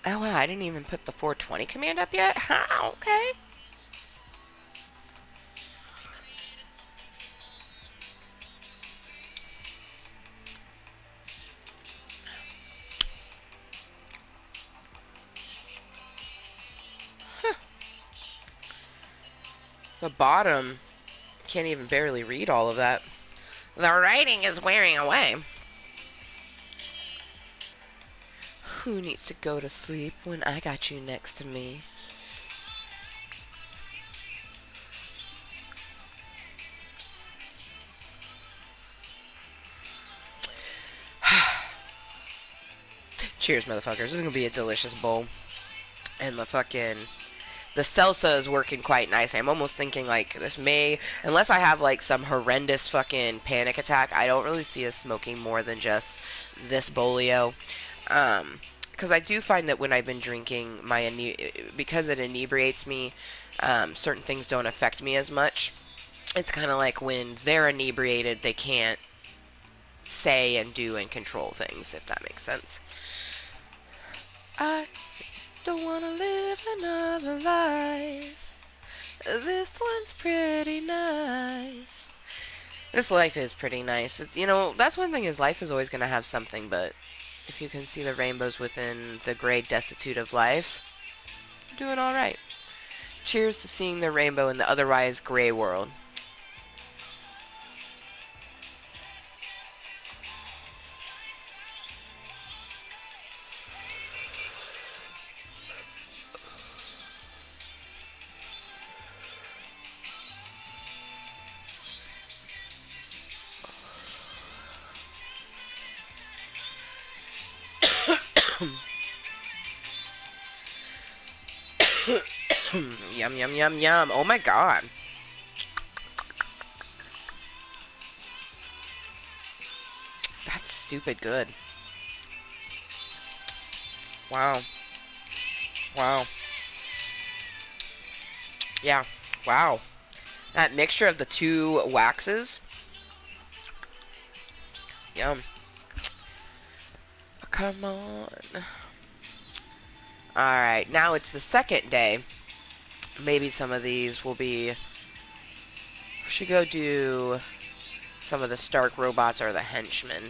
Oh wow, I didn't even put the 420 command up yet? Huh, okay. Huh. The bottom can't even barely read all of that. The writing is wearing away. Who needs to go to sleep when I got you next to me? Cheers, motherfuckers. This is gonna be a delicious bowl. And the salsa is working quite nice. I'm almost thinking like this may, unless I have like some horrendous fucking panic attack, I don't really see us smoking more than just this bolio. Because I do find that when I've been drinking, because it inebriates me, certain things don't affect me as much. It's kind of like when they're inebriated, they can't say and do and control things, if that makes sense. I don't want to live another life. This one's pretty nice. This life is pretty nice. That's one thing is life is always going to have something, but if you can see the rainbows within the gray destitute of life, you're doing alright. Cheers to seeing the rainbow in the otherwise gray world. Yum, yum, yum, yum. Oh my god. That's stupid good. Wow. Wow. Yeah. Wow. That mixture of the two waxes. Yum. Come on. Alright, now it's the second day. Maybe some of these will be... We should go do some of the Stark robots or the henchmen.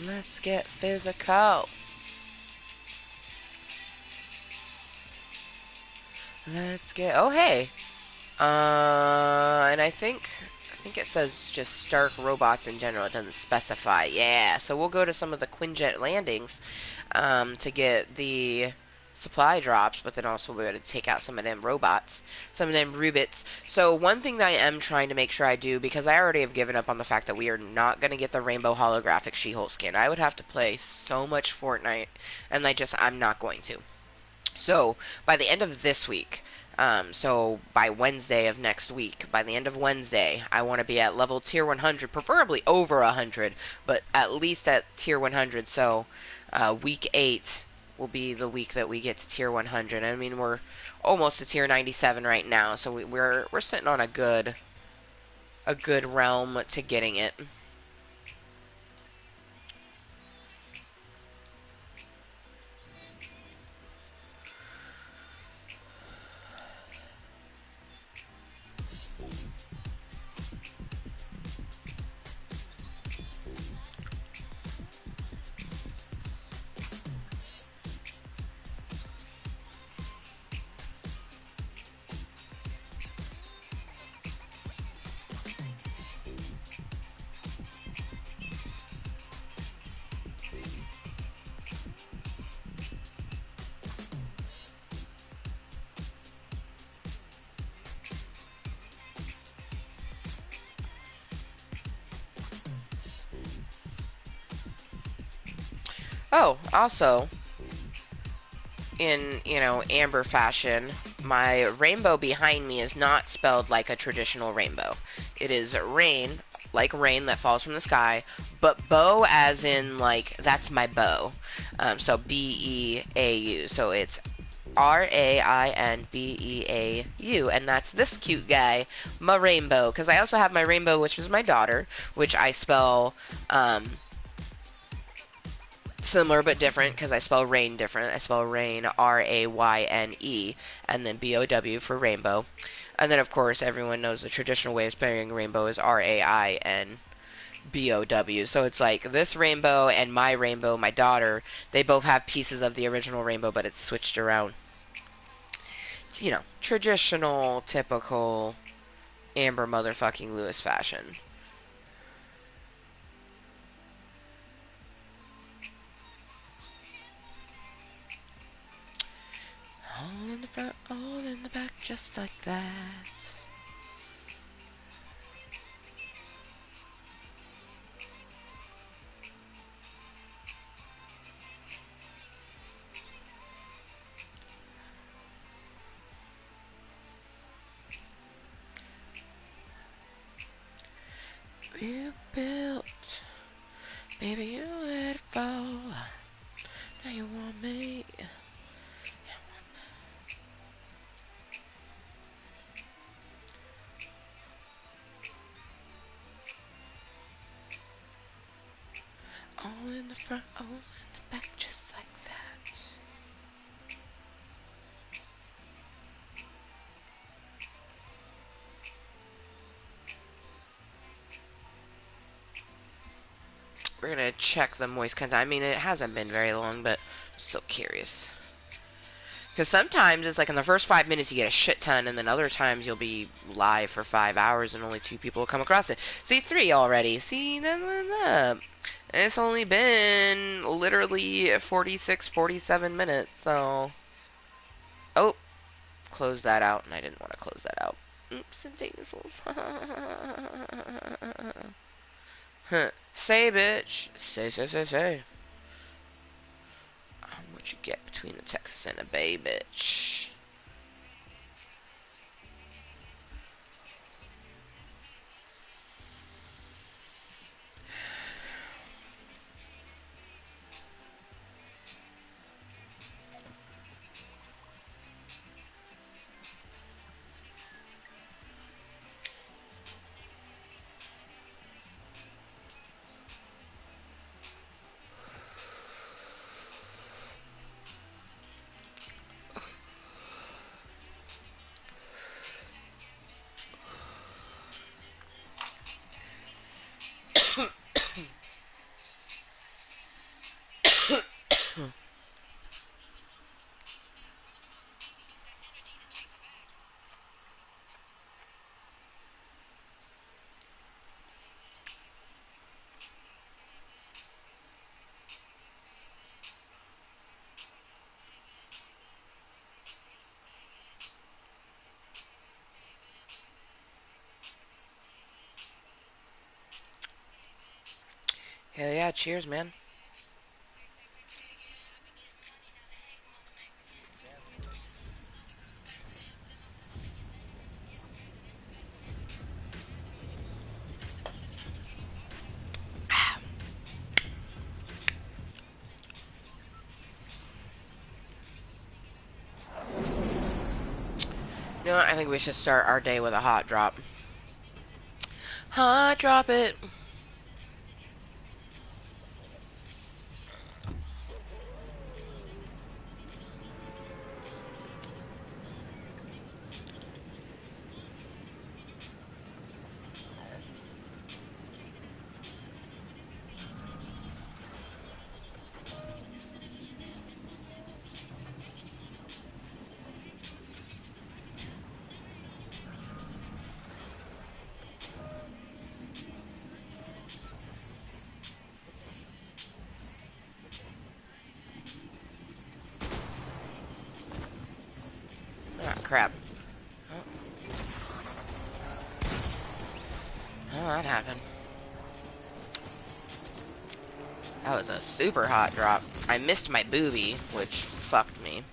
Let's get physical. Let's get... Oh, hey. And I think it says just Stark robots in general. It doesn't specify. Yeah, so we'll go to some of the Quinjet landings to get the supply drops, but then also we're going to take out some of them robots, some of them rubits. So one thing that I am trying to make sure I do, because I already have given up on the fact that we are not going to get the rainbow holographic She-Hulk skin. I would have to play so much Fortnite, and I'm not going to. So by the end of this week, so by Wednesday of next week, by the end of Wednesday, I want to be at level tier 100, preferably over 100, but at least at tier 100. So week 8 will be the week that we get to tier 100. I mean, we're almost to tier 97 right now, so we're sitting on a good realm to getting it. Oh, also, in, amber fashion, my rainbow behind me is not spelled like a traditional rainbow. It is rain, like rain that falls from the sky, but bow as in, like, that's my bow. So Beau. So it's Rainbeau, and that's this cute guy, my rainbow. Because I also have my rainbow, which is my daughter, which I spell similar but different because I spell rain different. I spell rain Rayne, and then Bow for rainbow. And then, of course, everyone knows the traditional way of spelling rainbow is Rainbow. So it's like this rainbow and my rainbow, my daughter, they both have pieces of the original rainbow, but it's switched around. Traditional, typical Amber motherfucking Lewis fashion. All in the front, all in the back, just like that. You built, baby, you let it fall. Now you want me. All in the front, all in the back, just like that. We're gonna check the moist content. I mean, it hasn't been very long, but I'm still curious. Because sometimes it's like in the first 5 minutes you get a shit ton, and then other times you'll be live for 5 hours and only 2 people will come across it. See, 3 already. See, that. And it's only been literally 46, 47 minutes, so. Oh, close that out, and I didn't want to close that out. Oops and daisels. Huh. Say, bitch. Say. What you get between the Texas and the Bay, bitch. Hell yeah, cheers, man. You know what? I think we should start our day with a hot drop. Hot drop it. Ah, crap. Oh, that happened. That was a super hot drop. I missed my booby, which fucked me.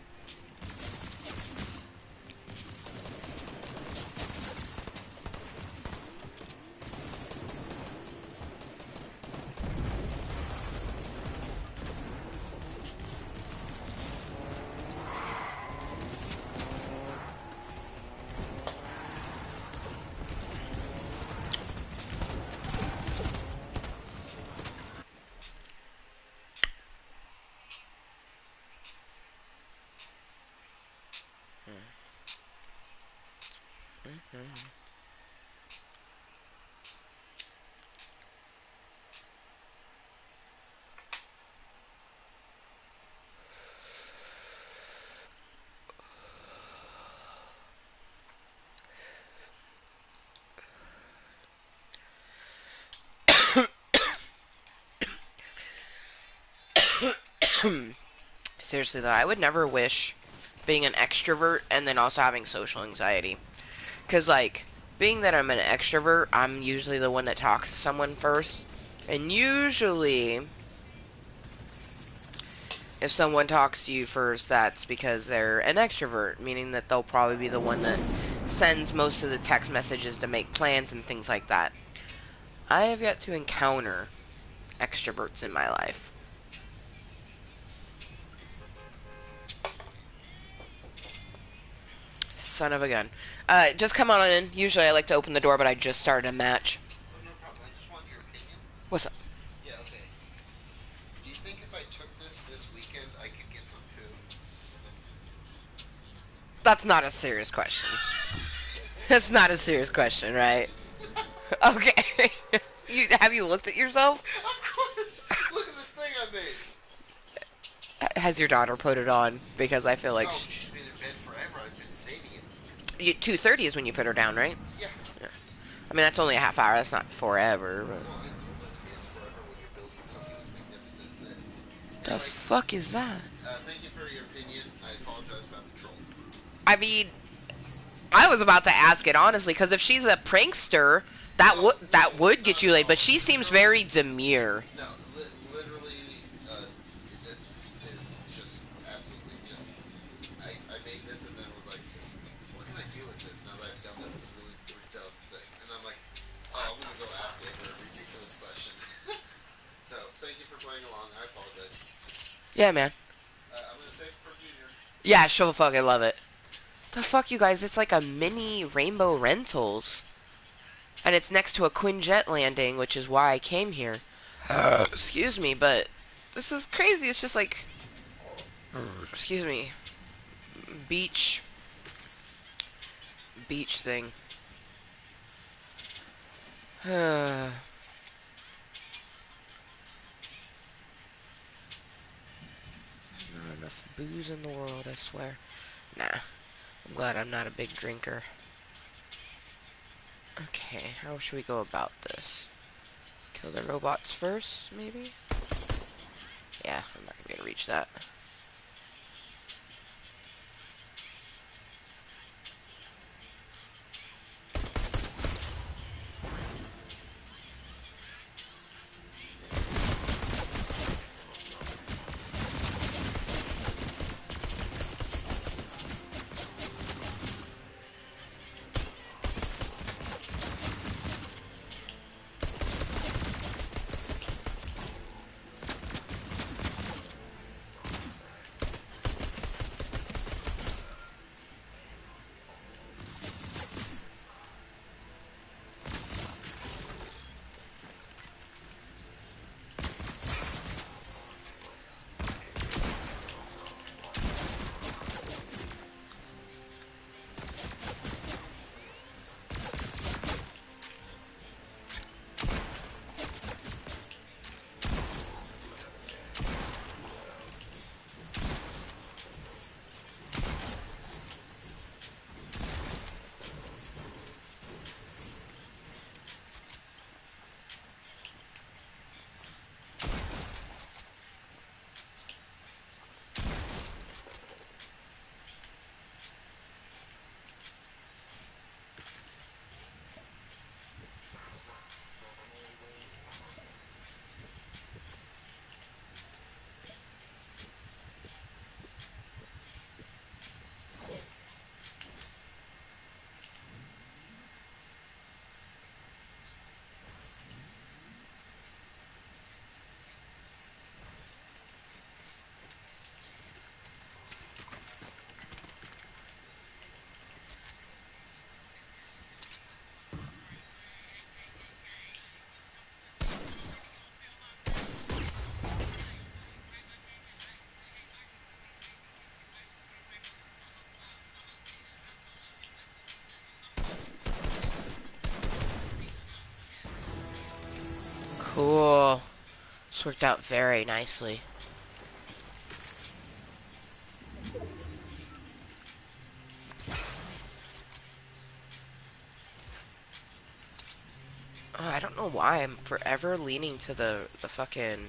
Seriously though, I would never wish being an extrovert and then also having social anxiety. Cause like, being that I'm an extrovert, I'm usually the one that talks to someone first. And usually, if someone talks to you first, that's because they're an extrovert, meaning that they'll probably be the one that sends most of the text messages to make plans and things like that. I have yet to encounter extroverts in my life. Son of a gun. Just come on in. Usually I like to open the door, but I just started a match. Oh, no problem. I just want your opinion. What's up? Yeah, okay. Do you think if I took this weekend, I could get some poo? That's not a serious question. That's not a serious question, right? Okay. Have you looked at yourself? Of course! Look at the thing I made! Has your daughter put it on? Because I feel like... No, she's been in bed forever. I've been saving it. 2:30 is when you put her down, right? Yeah. I mean, that's only a half hour. That's not forever. But... Well, I know, but it's forever when you're building something as magnificent as this. The Anyway, fuck is that? thank you for your opinion. I apologize about the troll. I mean, I was about to ask it honestly, because if she's a prankster, that would get you laid. But she seems very demure. No, literally, this is just absolutely just. I made this and then was like, what can I do with this now that I've done this really dumb thing? And I'm like, oh, I'm gonna go ask it for a ridiculous question. So, thank you for playing along. I apologize. Yeah, man. I'm gonna save it for Junior. Yeah, she'll fucking love it. The fuck, you guys? It's like a mini Rainbow Rentals. And it's next to a Quinjet landing, which is why I came here. Excuse me, but this is crazy. It's just like... Excuse me. Beach thing. Not enough booze in the world, I swear. Nah. I'm glad I'm not a big drinker. Okay, how should we go about this? Kill the robots first, maybe? Yeah, I'm not gonna be able to reach that. Cool. This worked out very nicely. I don't know why I'm forever leaning to the fucking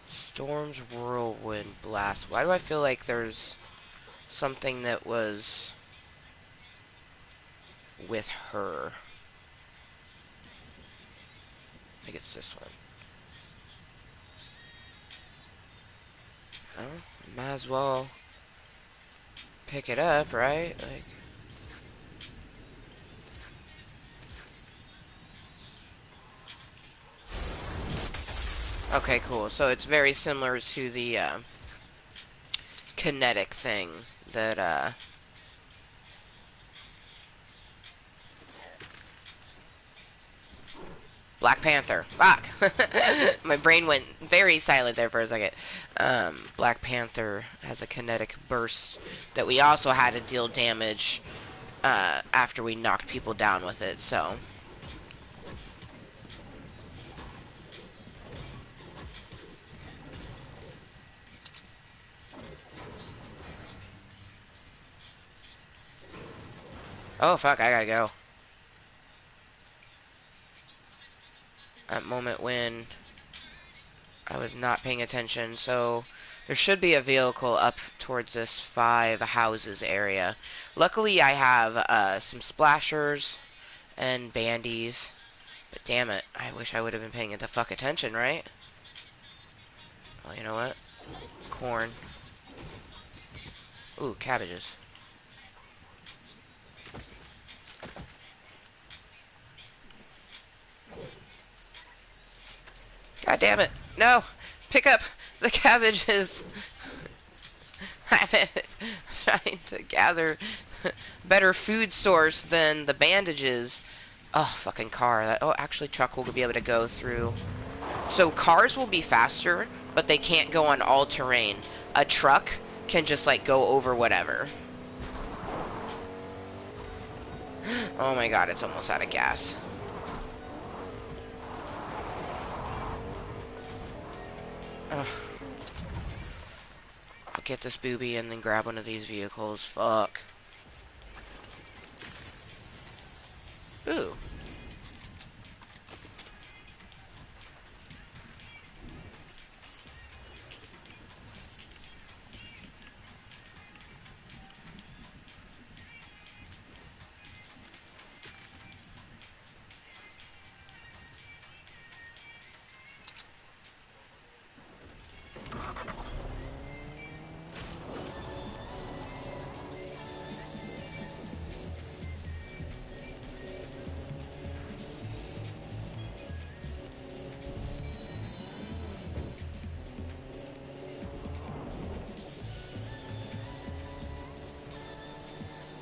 Storm's Whirlwind Blast. Why do I feel like there's something that was with her? I think it's this one. Oh, might as well pick it up, right? Like, okay, cool. So it's very similar to the kinetic thing that Black Panther. Fuck. My brain went very silent there for a second. Black Panther has a kinetic burst that we also had to deal damage after we knocked people down with it. So. Oh fuck! I gotta go. That moment when I was not paying attention. So there should be a vehicle up towards this 5 houses area. Luckily, I have some splashers and bandies. But damn it, I wish I would have been paying the fuck attention, right? Well, you know what? Corn. Ooh, cabbages. God damn it. No! Pick up the cabbages! I'm trying to gather better food source than the bandages. Oh, fucking car. Oh, actually, truck will be able to go through. So cars will be faster, but they can't go on all terrain. A truck can just, like, go over whatever. Oh my god, it's almost out of gas. Ugh. I'll get this booby and then grab one of these vehicles. Fuck. Ooh.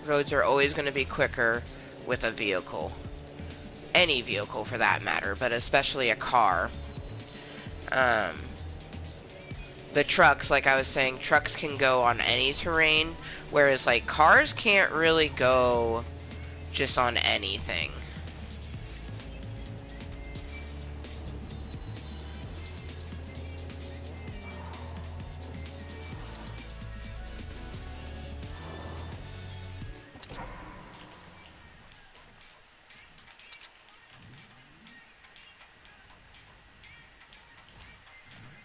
Roads are always going to be quicker with a vehicle. Any vehicle for that matter, but especially a car. The trucks, like I was saying, trucks can go on any terrain, whereas like cars can't really go just on anything.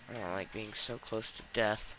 I don't like being so close to death.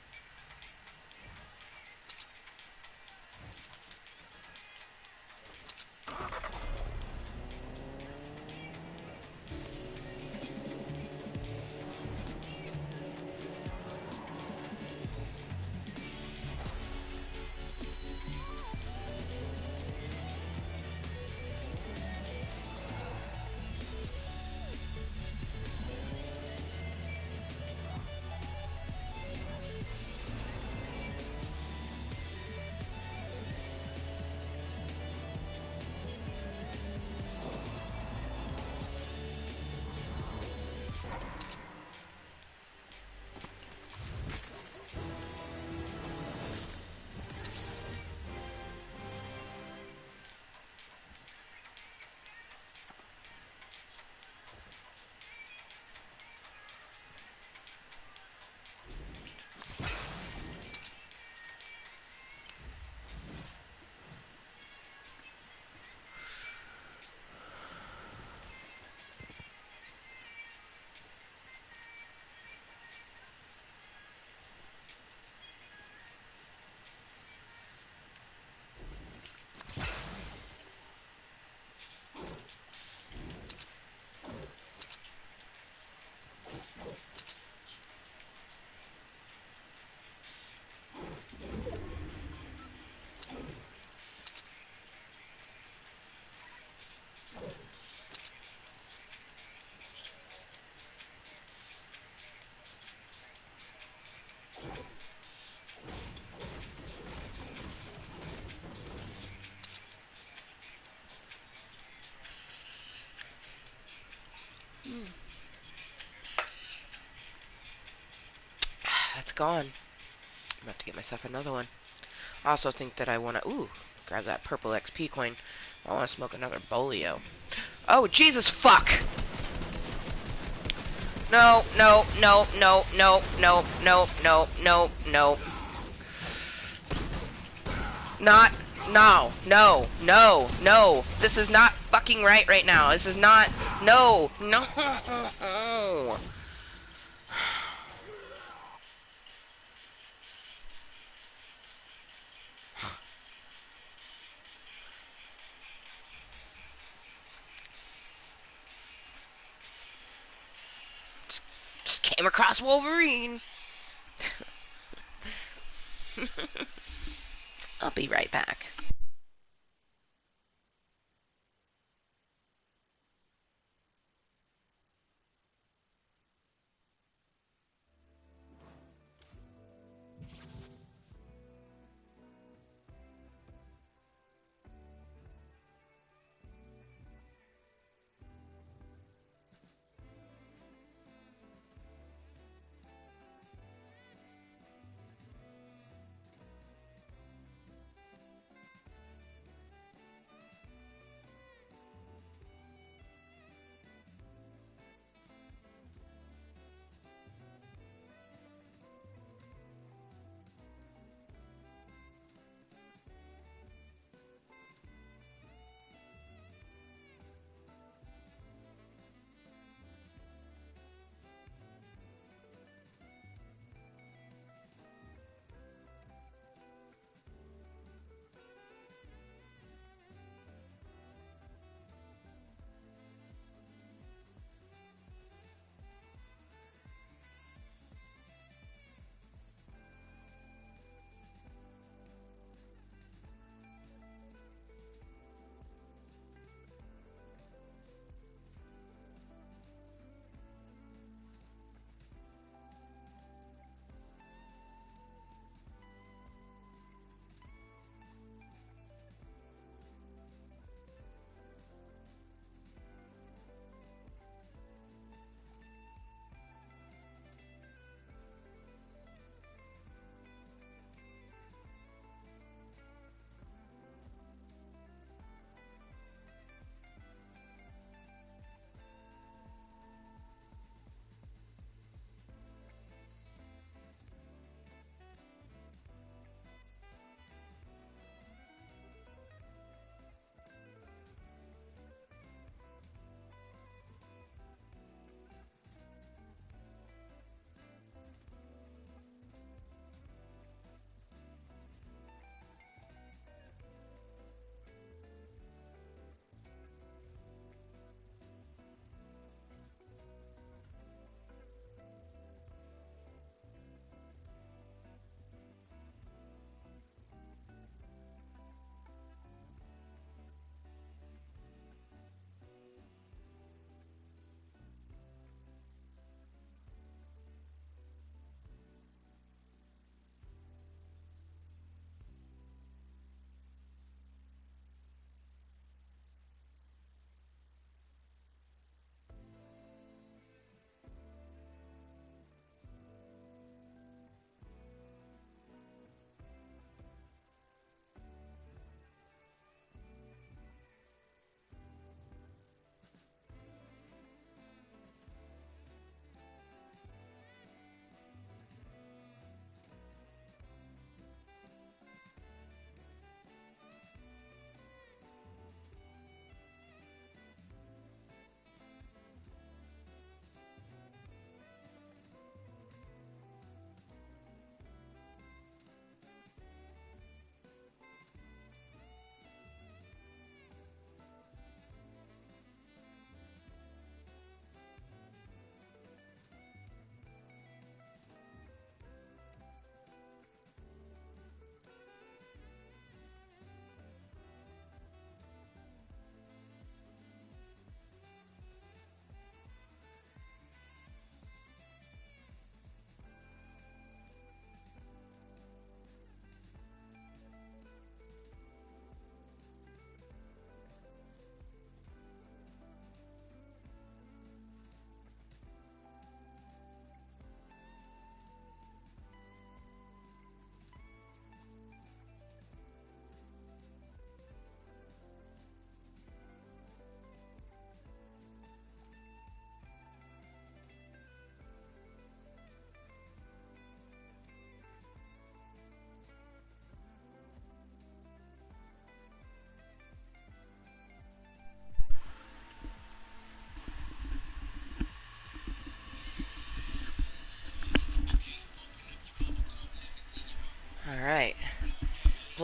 Mm. That's gone. I'm about to get myself another one. I also think that I want to, grab that purple XP coin. I want to smoke another bolio. Oh, Jesus, fuck! No, no, no, no, no, no, no, no, no, no. Not, no, no, no, no. This is not fucking right now. This is not, no, no. Just came across Wolverine. I'll be right back.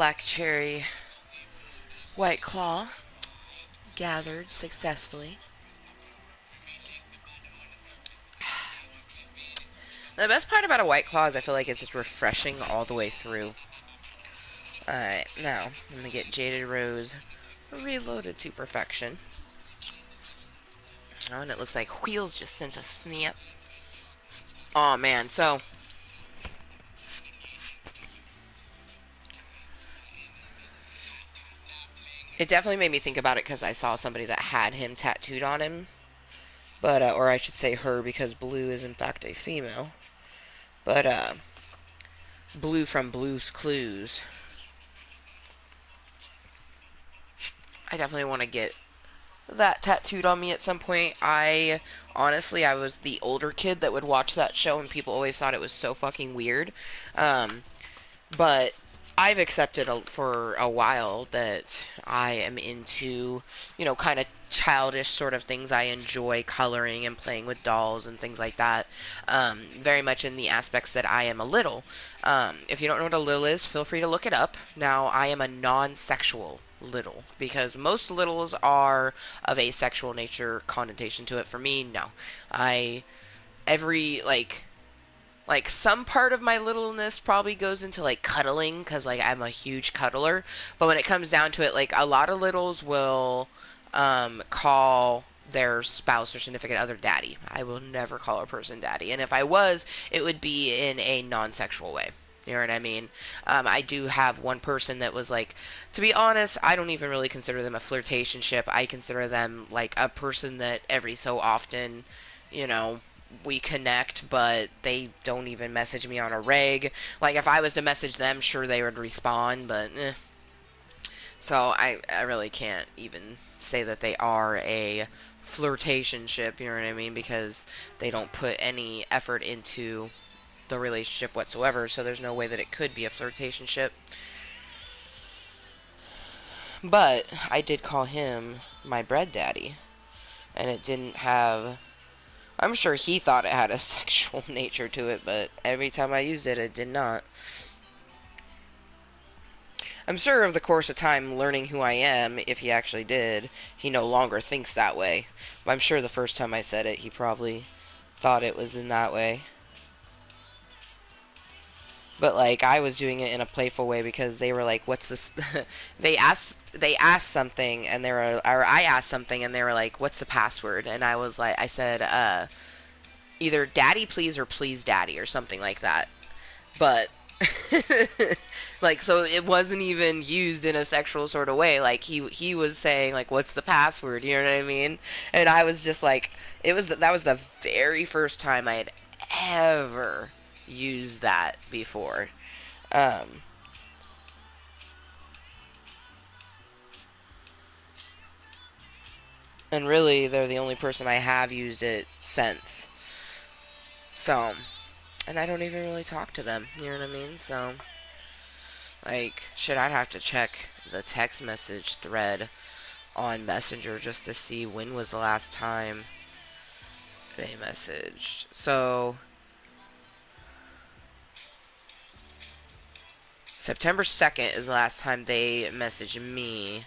black cherry white claw gathered successfully. The best part about a white claw is I feel like it's just refreshing all the way through. Alright, now I'm gonna get Jaded Rose reloaded to perfection. Oh, and it looks like Wheels just sent a snap. Oh man, so it definitely made me think about it because I saw somebody that had him tattooed on him. But, or I should say her because Blue is in fact a female. But, Blue from Blue's Clues. I definitely want to get that tattooed on me at some point. Honestly, I was the older kid that would watch that show and people always thought it was so fucking weird. Um, but I've accepted for a while that I am into, kind of childish sort of things. I enjoy coloring and playing with dolls and things like that. Very much in the aspects that I am a little. If you don't know what a little is, feel free to look it up. Now, I am a non-sexual little because most littles are of a sexual nature connotation to it. For me, no. I every like some part of my littleness probably goes into like cuddling because like I'm a huge cuddler, but when it comes down to it, like a lot of littles will call their spouse or significant other daddy. I will never call a person daddy, and if I was, it would be in a non-sexual way. You know what I mean? I do have one person that was like, to be honest, I don't even really consider them a flirtationship. I consider them like a person that every so often, you know, we connect, but they don't even message me on a reg. Like if I was to message them, sure they would respond, but so I really can't even say that they are a flirtationship. You know what I mean? Because they don't put any effort into the relationship whatsoever. So there's no way that it could be a flirtationship. But I did call him my bread daddy, and it didn't have. I'm sure he thought it had a sexual nature to it, but every time I used it, it did not. I'm sure of the course of time learning who I am, if he actually did, he no longer thinks that way. But I'm sure the first time I said it, he probably thought it was in that way. But like I was doing it in a playful way because they were like, "What's this?" they asked something and they were, or I asked something and they were like, "What's the password?" And I was like, I said, either "Daddy please" or "Please Daddy" or something like that. But like so it wasn't even used in a sexual sort of way. Like he was saying like, "What's the password?" You know what I mean? And I was just like, that was the very first time I had ever used that before. Um, and really, they're the only person I have used it since. So, and I don't even really talk to them. You know what I mean? So, like, shit, I'd have to check the text message thread on Messenger just to see when was the last time they messaged. So, September 2nd is the last time they messaged me.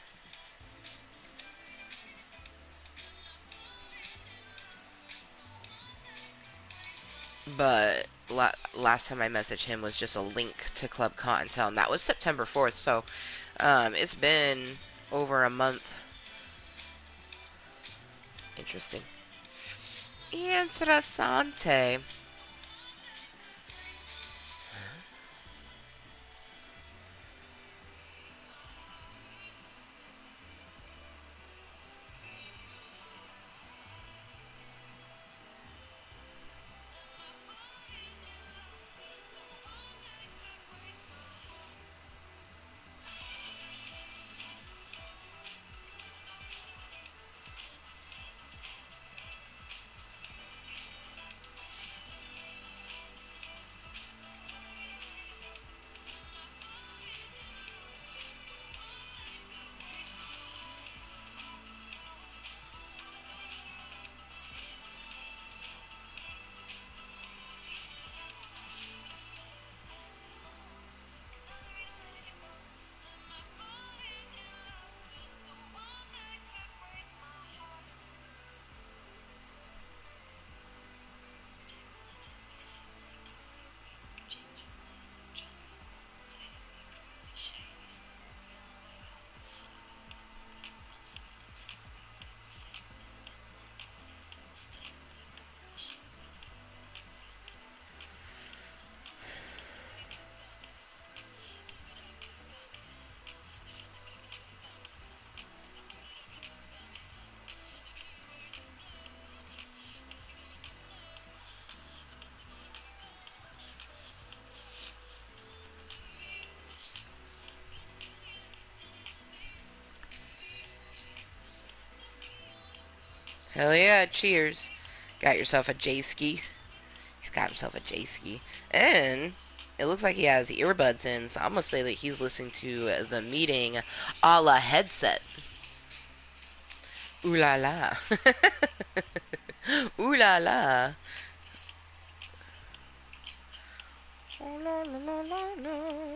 But last time I messaged him was just a link to Club Cottontail, and that was September 4th. So, it's been over a month. Interesting. Interessante. Hell yeah, cheers. Got yourself a J-ski. He's got himself a J-ski. And it looks like he has earbuds in, so I'm going to say that he's listening to the meeting a la headset. Ooh la la. Ooh la la. Oh, la, la, la, la, la.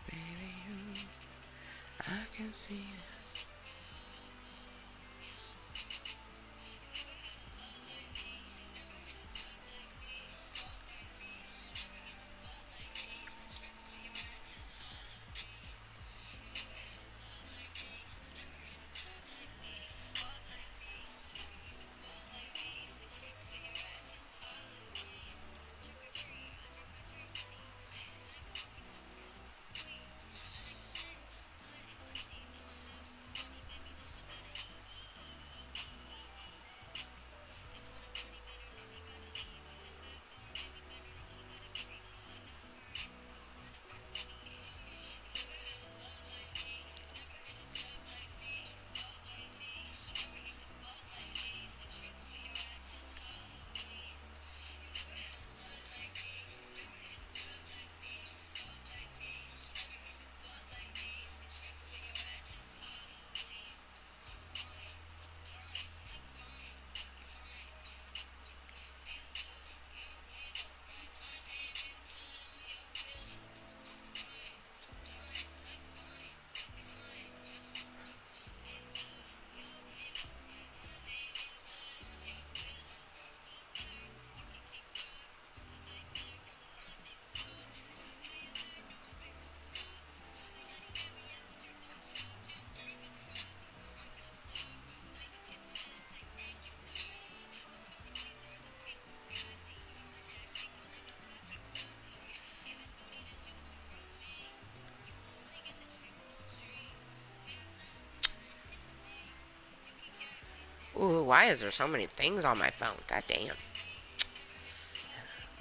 Baby, I can see it. Ooh, why is there so many things on my phone? God damn.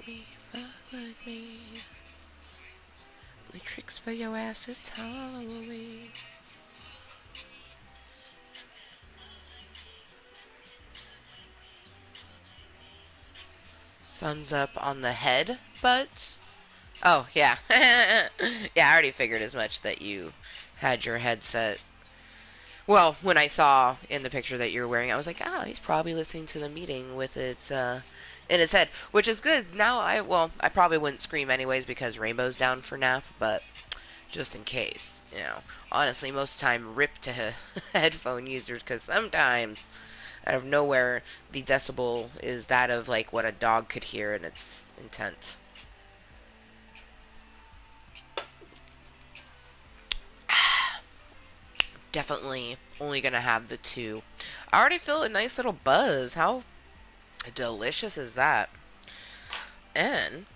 We fuck with me. The tricks for your ass, it's Halloween. Thumbs up on the head, butts. Oh, yeah. Yeah, I already figured as much that you had your headset. Well, when I saw in the picture that you're wearing, I was like, oh, he's probably listening to the meeting with it in his head, which is good. Now, I probably wouldn't scream anyways because Rainbow's down for nap, but just in case, you know. Honestly, most of the time, rip to headphone users because sometimes, out of nowhere, the decibel is that of like what a dog could hear and it's intense. Definitely only gonna have the two. I already feel a nice little buzz. How delicious is that? And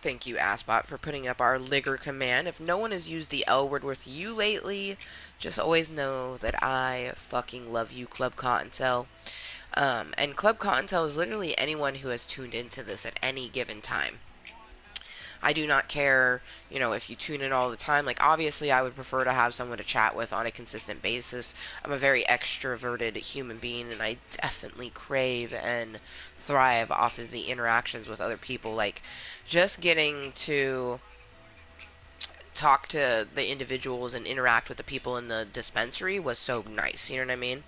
Thank you, Asbot, for putting up our Ligger command. If no one has used the L word with you lately, just always know that I fucking love you, Club Cottontale. And Club Cottontale is literally anyone who has tuned into this at any given time. I do not care, if you tune in all the time. Like, obviously, I would prefer to have someone to chat with on a consistent basis. I'm a very extroverted human being, and I definitely crave and thrive off of the interactions with other people. Like, just getting to talk to the individuals and interact with the people in the dispensary was so nice. You know what I mean?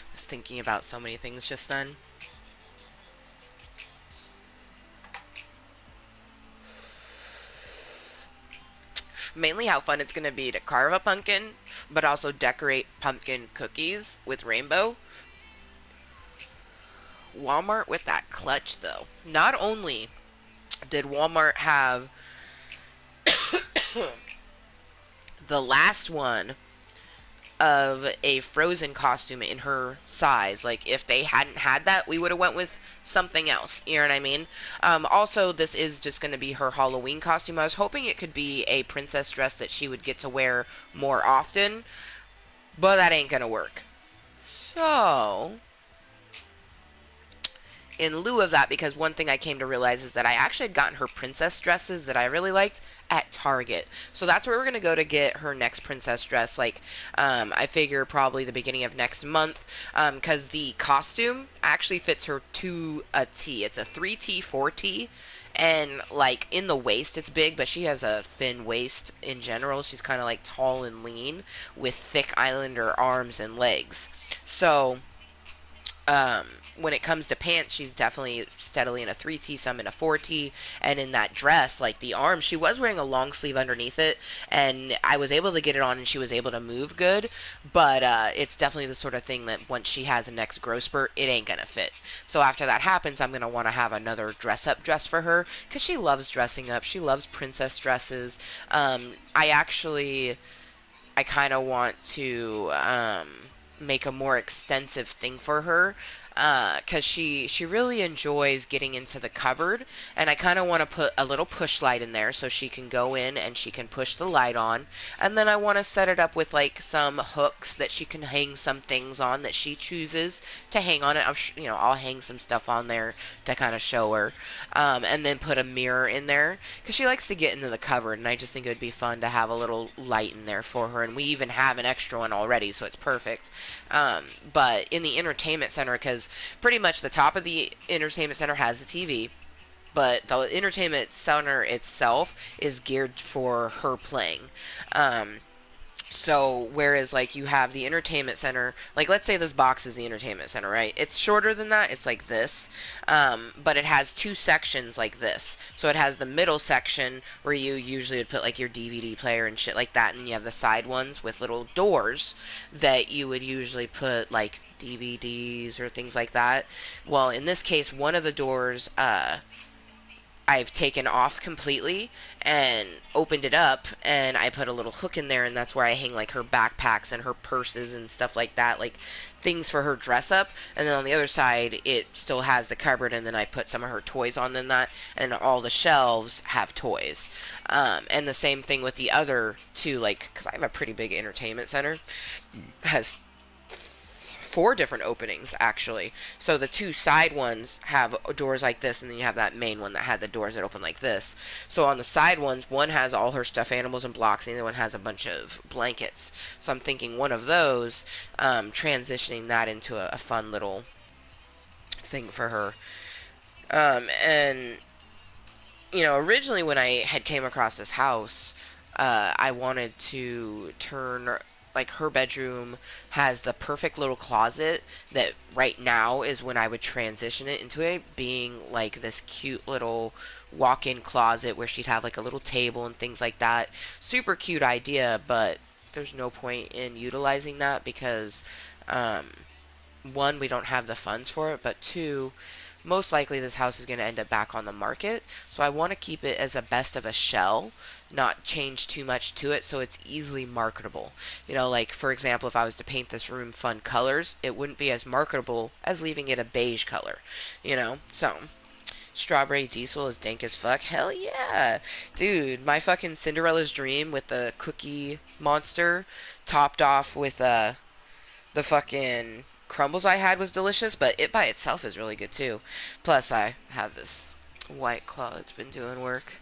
I was thinking about so many things just then. Mainly how fun it's going to be to carve a pumpkin, but also decorate pumpkin cookies with rainbow. Walmart with that clutch, though. Not only did Walmart have the last one of a Frozen costume in her size. Like, if they hadn't had that, we would have went with something else. You know what I mean? Also, this is just going to be her Halloween costume. I was hoping it could be a princess dress that she would get to wear more often, but that ain't going to work. So, in lieu of that, because one thing I came to realize is that I actually had gotten her princess dresses that I really liked at Target. So that's where we're going to go to get her next princess dress. Like, I figure probably the beginning of next month, because the costume actually fits her to a T. It's a 3T, 4T. And, like, in the waist, it's big, but she has a thin waist in general. She's kind of, like, tall and lean with thick Islander arms and legs. So, um, when it comes to pants, she's definitely steadily in a 3T, some in a 4T. And in that dress, like the arms, she was wearing a long sleeve underneath it. And I was able to get it on and she was able to move good. But it's definitely the sort of thing that once she has a next growth spurt, it ain't going to fit. So after that happens, I'm going to want to have another dress up dress for her because she loves dressing up. She loves princess dresses. I actually I kind of want to make a more extensive thing for her because she really enjoys getting into the cupboard, and I kind of want to put a little push light in there so she can go in and she can push the light on, and then I want to set it up with like some hooks that she can hang some things on that she chooses to hang on it. I'll hang some stuff on there to kind of show her, and then put a mirror in there because she likes to get into the cupboard, and I just think it would be fun to have a little light in there for her, and we even have an extra one already, so it's perfect. But in the entertainment center, because pretty much the top of the entertainment center has the TV, but the entertainment center itself is geared for her playing. Um, so whereas like you have the entertainment center, like let's say this box is the entertainment center, right? It's shorter than that. It's like this, but it has two sections like this. So it has the middle section where you usually would put like your DVD player and shit like that, and you have the side ones with little doors that you would usually put like DVDs or things like that. Well, in this case, one of the doors I've taken off completely and opened it up, and I put a little hook in there, and that's where I hang like her backpacks and her purses and stuff like that, like things for her dress up. And then on the other side it still has the cupboard, and then I put some of her toys on in that, and all the shelves have toys. And the same thing with the other two, like, because I have a pretty big entertainment center, has four different openings actually. So the two side ones have doors like this, and then you have that main one that had the doors that open like this. So on the side ones, one has all her stuffed animals and blocks, and the other one has a bunch of blankets. So I'm thinking one of those, transitioning that into a fun little thing for her. And originally when I had came across this house, I wanted to turn, like, her bedroom has the perfect little closet that right now is when I would transition it into it being like this cute little walk-in closet where she'd have like a little table and things like that. Super cute idea, but there's no point in utilizing that because, um, one, we don't have the funds for it, but two, most likely this house is going to end up back on the market. So I want to keep it as a best of a shell, not change too much to it so it's easily marketable. Like, for example, if I was to paint this room fun colors, it wouldn't be as marketable as leaving it a beige color. So strawberry diesel is dank as fuck. Hell yeah. Dude, my fucking Cinderella's dream with the cookie monster topped off with the fucking crumbles I had was delicious, but it by itself is really good too. Plus, I have this White Claw that's been doing work.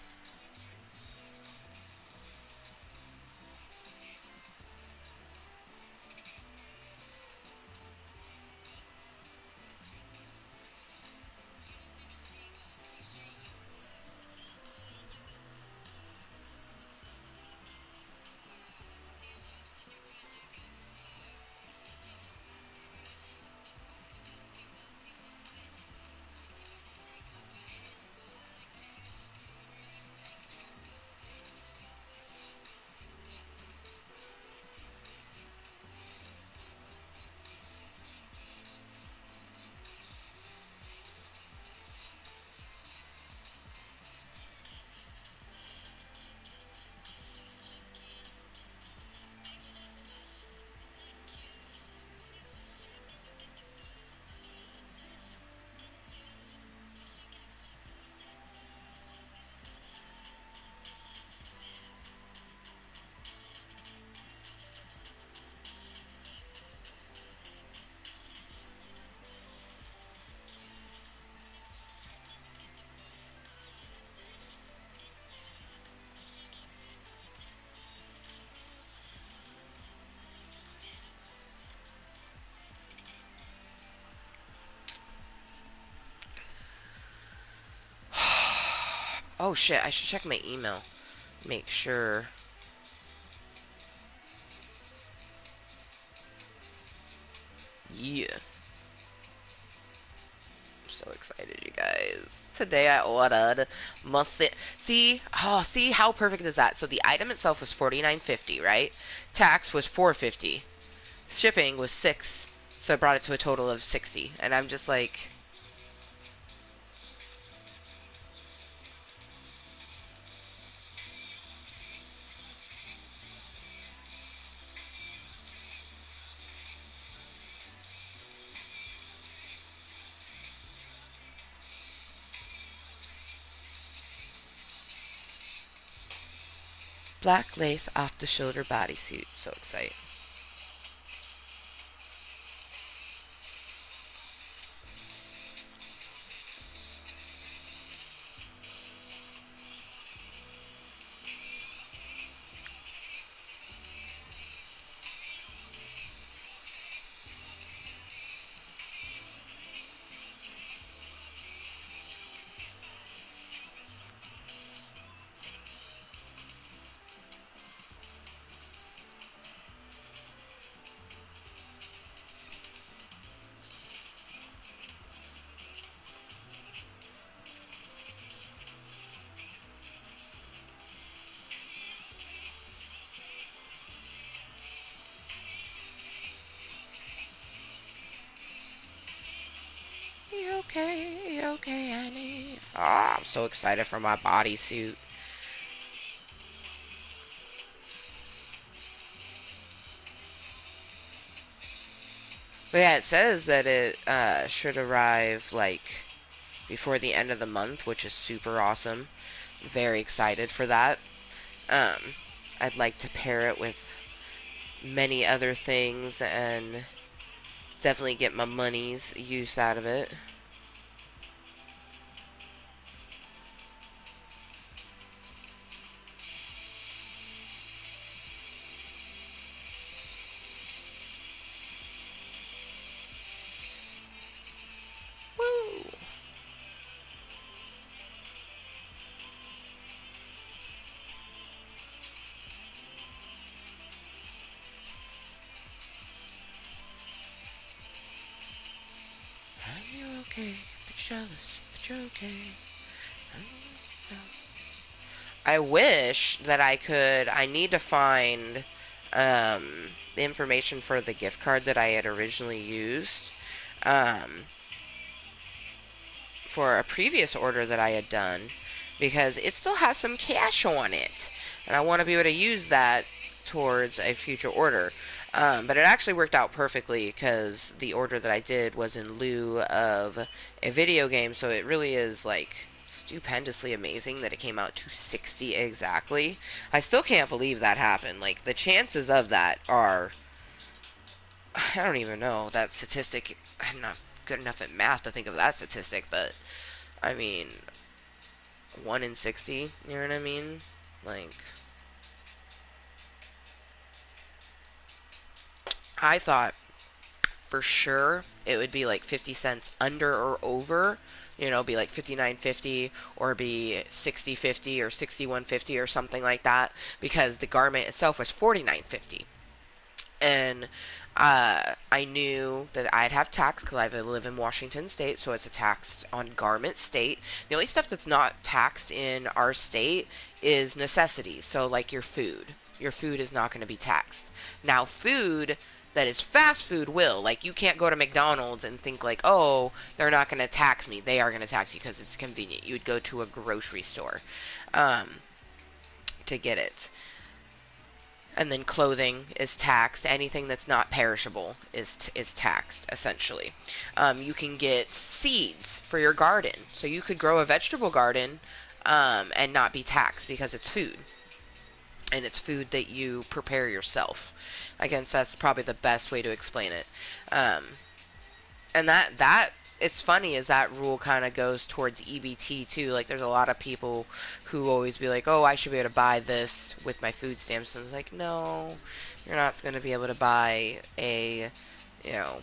Oh shit, I should check my email. Make sure. Yeah. I'm so excited, you guys. Today I ordered must see how perfect is that? So the item itself was 49.50, right? Tax was 4.50. Shipping was 6. So I brought it to a total of 60. And I'm just like, black lace off the shoulder bodysuit. So excited. You okay? You okay, Annie? Ah, I'm so excited for my bodysuit. But yeah, it says that it should arrive like before the end of the month, which is super awesome. Very excited for that. Um, I'd like to pair it with many other things and definitely get my money's use out of it. Woo! Are you okay? But jealous, but you're okay. I wish that I could. I need to find the information for the gift card that I had originally used um, for a previous order that I had done because it still has some cash on it. And I want to be able to use that towards a future order. But it actually worked out perfectly because the order that I did was in lieu of a video game, so it really is like stupendously amazing that it came out to 60 exactly. I still can't believe that happened. Like the chances of that are I don't even know that statistic. I'm not good enough at math to think of that statistic, but I mean 1 in 60, you know what I mean? Like I thought for sure it would be like 50 cents under or over, be like 59.50 or be 60.50 or 61.50 or something like that because the garment itself was 49.50. And I knew that I'd have tax because I live in Washington State, so it's a tax on garment state. The only stuff that's not taxed in our state is necessities, so like your food. Your food is not going to be taxed. Now, food that is fast food will. Like, you can't go to McDonald's and think like, oh, they're not going to tax me. They are going to tax you because it's convenient. You would go to a grocery store um, to get it. And then clothing is taxed. Anything that's not perishable is taxed essentially. You can get seeds for your garden, so you could grow a vegetable garden and not be taxed because it's food, and it's food that you prepare yourself. I guess that's probably the best way to explain it. Um, and that it's funny as that rule kind of goes towards EBT too. Like there's a lot of people who always be like, "Oh, I should be able to buy this with my food stamps." And it's like, "No, you're not going to be able to buy a, you know,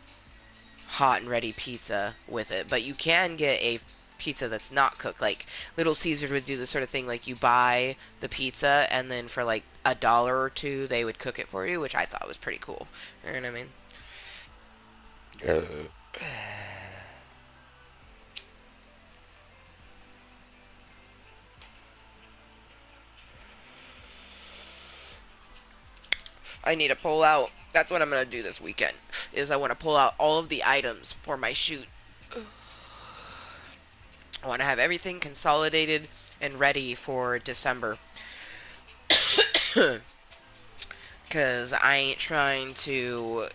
hot and ready pizza with it, but you can get a pizza that's not cooked. Like Little Caesars would do this sort of thing, like you buy the pizza and then for like $1 or two they would cook it for you, which I thought was pretty cool. You know what I mean? I need to pull out. That's what I'm gonna do this weekend. Is I want to pull out all of the items for my shoot. I want to have everything consolidated and ready for December. Because I ain't trying to,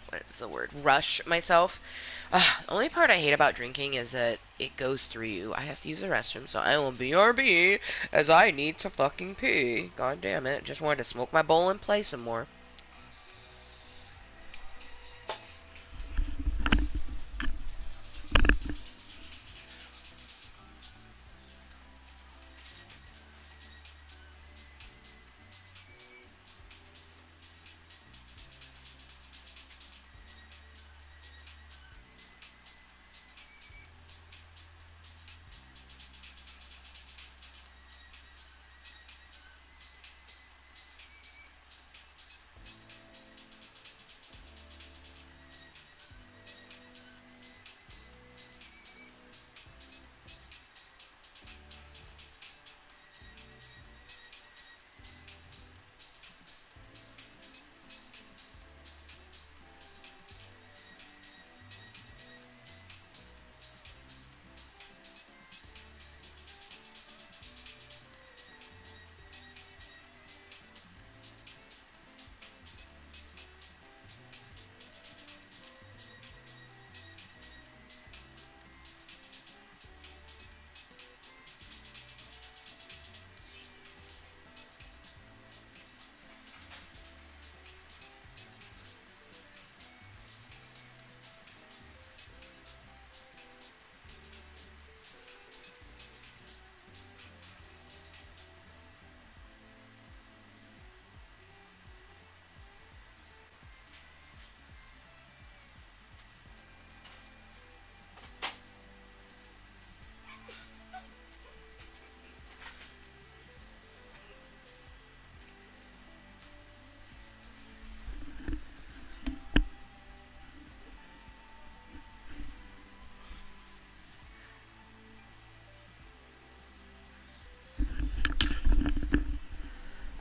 what is the word? Rush myself. The only part I hate about drinking is that it goes through you. I have to use the restroom, so I will BRB as I need to fucking pee. God damn it. Just wanted to smoke my bowl and play some more.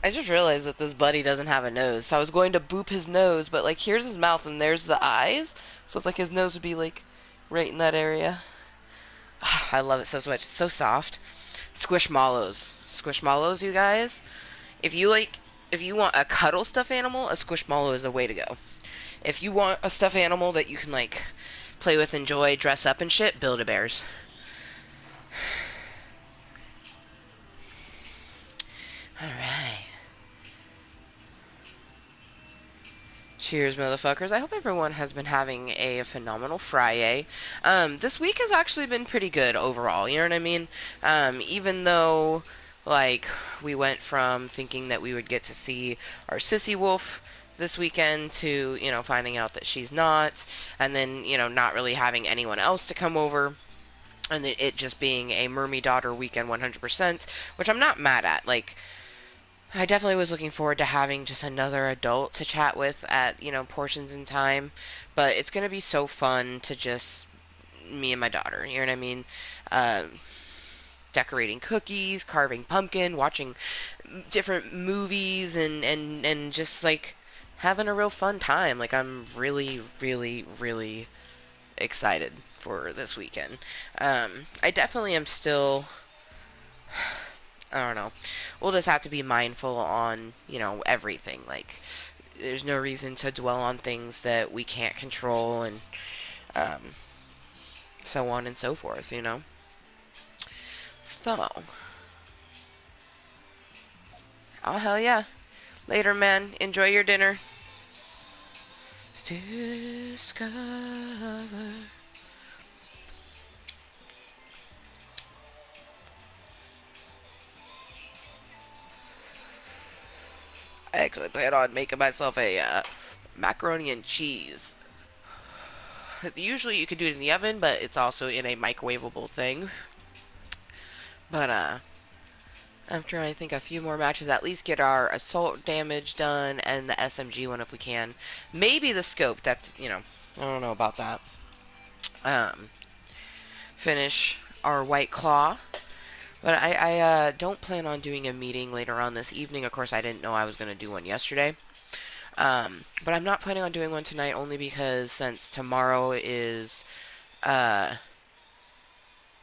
I just realized that this buddy doesn't have a nose, so I was going to boop his nose, but like here's his mouth and there's the eyes, so it's like his nose would be like right in that area. I love it so much. It's so soft. Squishmallows. Squishmallows, you guys. If you like, if you want a cuddle stuffed animal, a squishmallow is the way to go. If you want a stuffed animal that you can like play with, enjoy, dress up and shit, Build-A-Bears. All right. Cheers, motherfuckers. I hope everyone has been having a phenomenal FriYAY. This week has actually been pretty good overall, you know what I mean? Even though, like, we went from thinking that we would get to see our sissy wolf this weekend to, finding out that she's not, and then, not really having anyone else to come over, and it just being a Mermy daughter weekend 100%, which I'm not mad at. Like, I definitely was looking forward to having just another adult to chat with at, portions in time. But it's going to be so fun to just me and my daughter, you know what I mean? Uh, Decorating cookies, carving pumpkin, watching different movies, and just like having a real fun time. Like, I'm really, really, really excited for this weekend. I definitely am still, I don't know. We'll just have to be mindful on, everything. Like, there's no reason to dwell on things that we can't control and um, so on and so forth. So, oh, hell yeah. Later, man. Enjoy your dinner. Discover. I actually plan on making myself a macaroni and cheese. Usually you could do it in the oven, but it's also in a microwavable thing. But I'm trying to think a few more matches. At least get our assault damage done and the SMG one if we can. Maybe the scope. That's I don't know about that. Um, Finish our white claw. But I don't plan on doing a meeting later on this evening. Of course, I didn't know I was going to do one yesterday. But I'm not planning on doing one tonight only because since tomorrow is uh,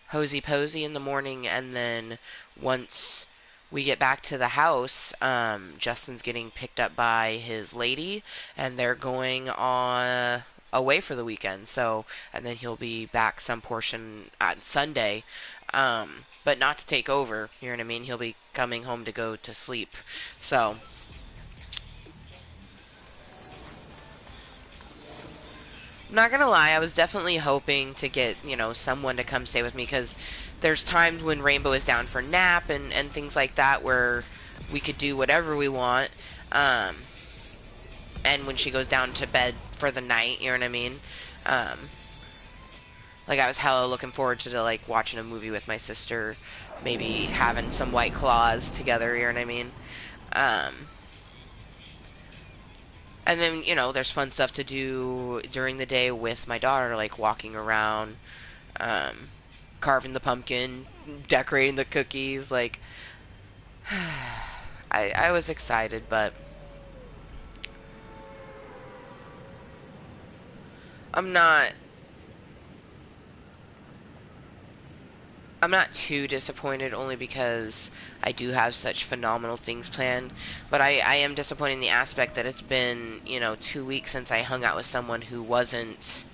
Hosey Posey in the morning, and then once we get back to the house, Justin's getting picked up by his lady, and they're going on away for the weekend. So, and then he'll be back some portion on Sunday, but not to take over. You know what I mean? He'll be coming home to go to sleep. So, I'm not gonna lie, I was definitely hoping to get, someone to come stay with me because there's times when Rainbow is down for nap and things like that where we could do whatever we want. Um, and when she goes down to bed for the night, you know what I mean? Um, like I was hella looking forward to like watching a movie with my sister, maybe having some white claws together, you know what I mean? Um, and then, there's fun stuff to do during the day with my daughter, like walking around, um, carving the pumpkin, decorating the cookies. Like, I was excited, but I'm not I'm not too disappointed only because I do have such phenomenal things planned. But I am disappointed in the aspect that it's been, 2 weeks since I hung out with someone who wasn't,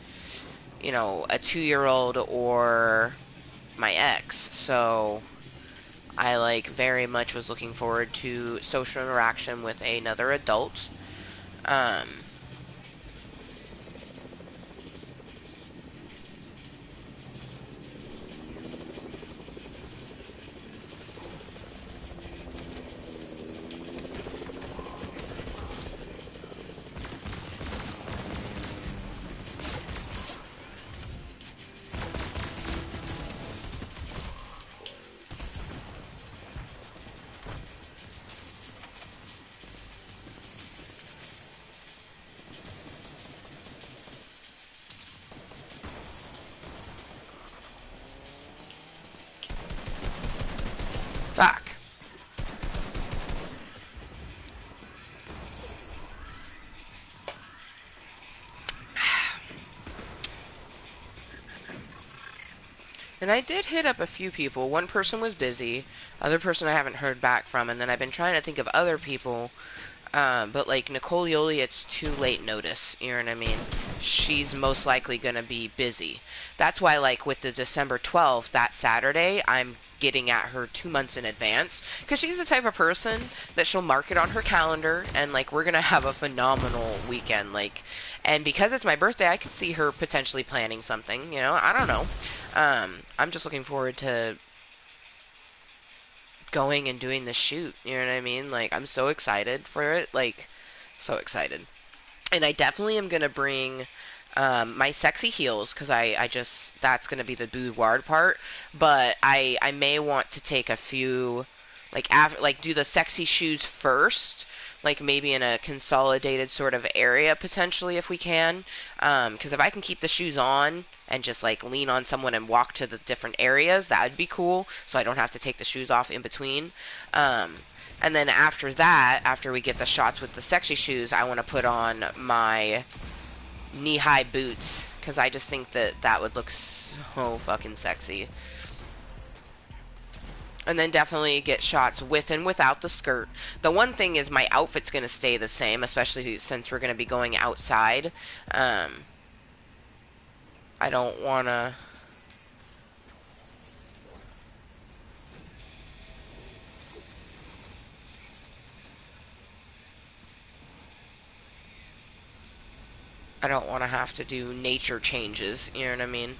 a 2-year-old or my ex. So I like very much was looking forward to social interaction with another adult. Um, And I did hit up a few people. One person was busy, other person I haven't heard back from, and then I've been trying to think of other people. But like Nicole Yoli, it's too late notice. You know what I mean? She's most likely gonna be busy. That's why, like with the December 12th, that Saturday, I'm getting at her 2 months in advance because she's the type of person that she'll mark it on her calendar, and like we're gonna have a phenomenal weekend. Like, and because it's my birthday, I could see her potentially planning something. You know, I don't know. I'm just looking forward to going and doing the shoot. You know what I mean? Like, I'm so excited for it. Like, so excited. And I definitely am going to bring my sexy heels because I just, that's going to be the boudoir part. But I may want to take a few, like, after, like, do the sexy shoes first. Like maybe in a consolidated sort of area potentially if we can, because if I can keep the shoes on and just like lean on someone and walk to the different areas, that would be cool. So I don't have to take the shoes off in between. Um, and then after that, after we get the shots with the sexy shoes, I want to put on my knee-high boots because I just think that that would look so fucking sexy. And then definitely get shots with and without the skirt. The one thing is my outfit's going to stay the same, especially since we're going to be going outside. Um, I don't want to... I don't want to have to do nature changes, you know what I mean?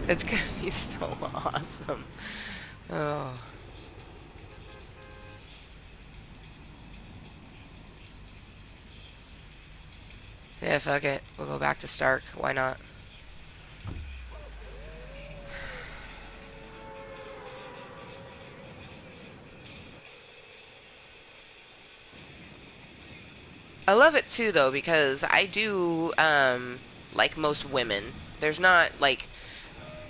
It's gonna be so awesome. Oh. Yeah, fuck it. We'll go back to Stark. Why not? I love it too, though, because I do, like most women, there's not, like,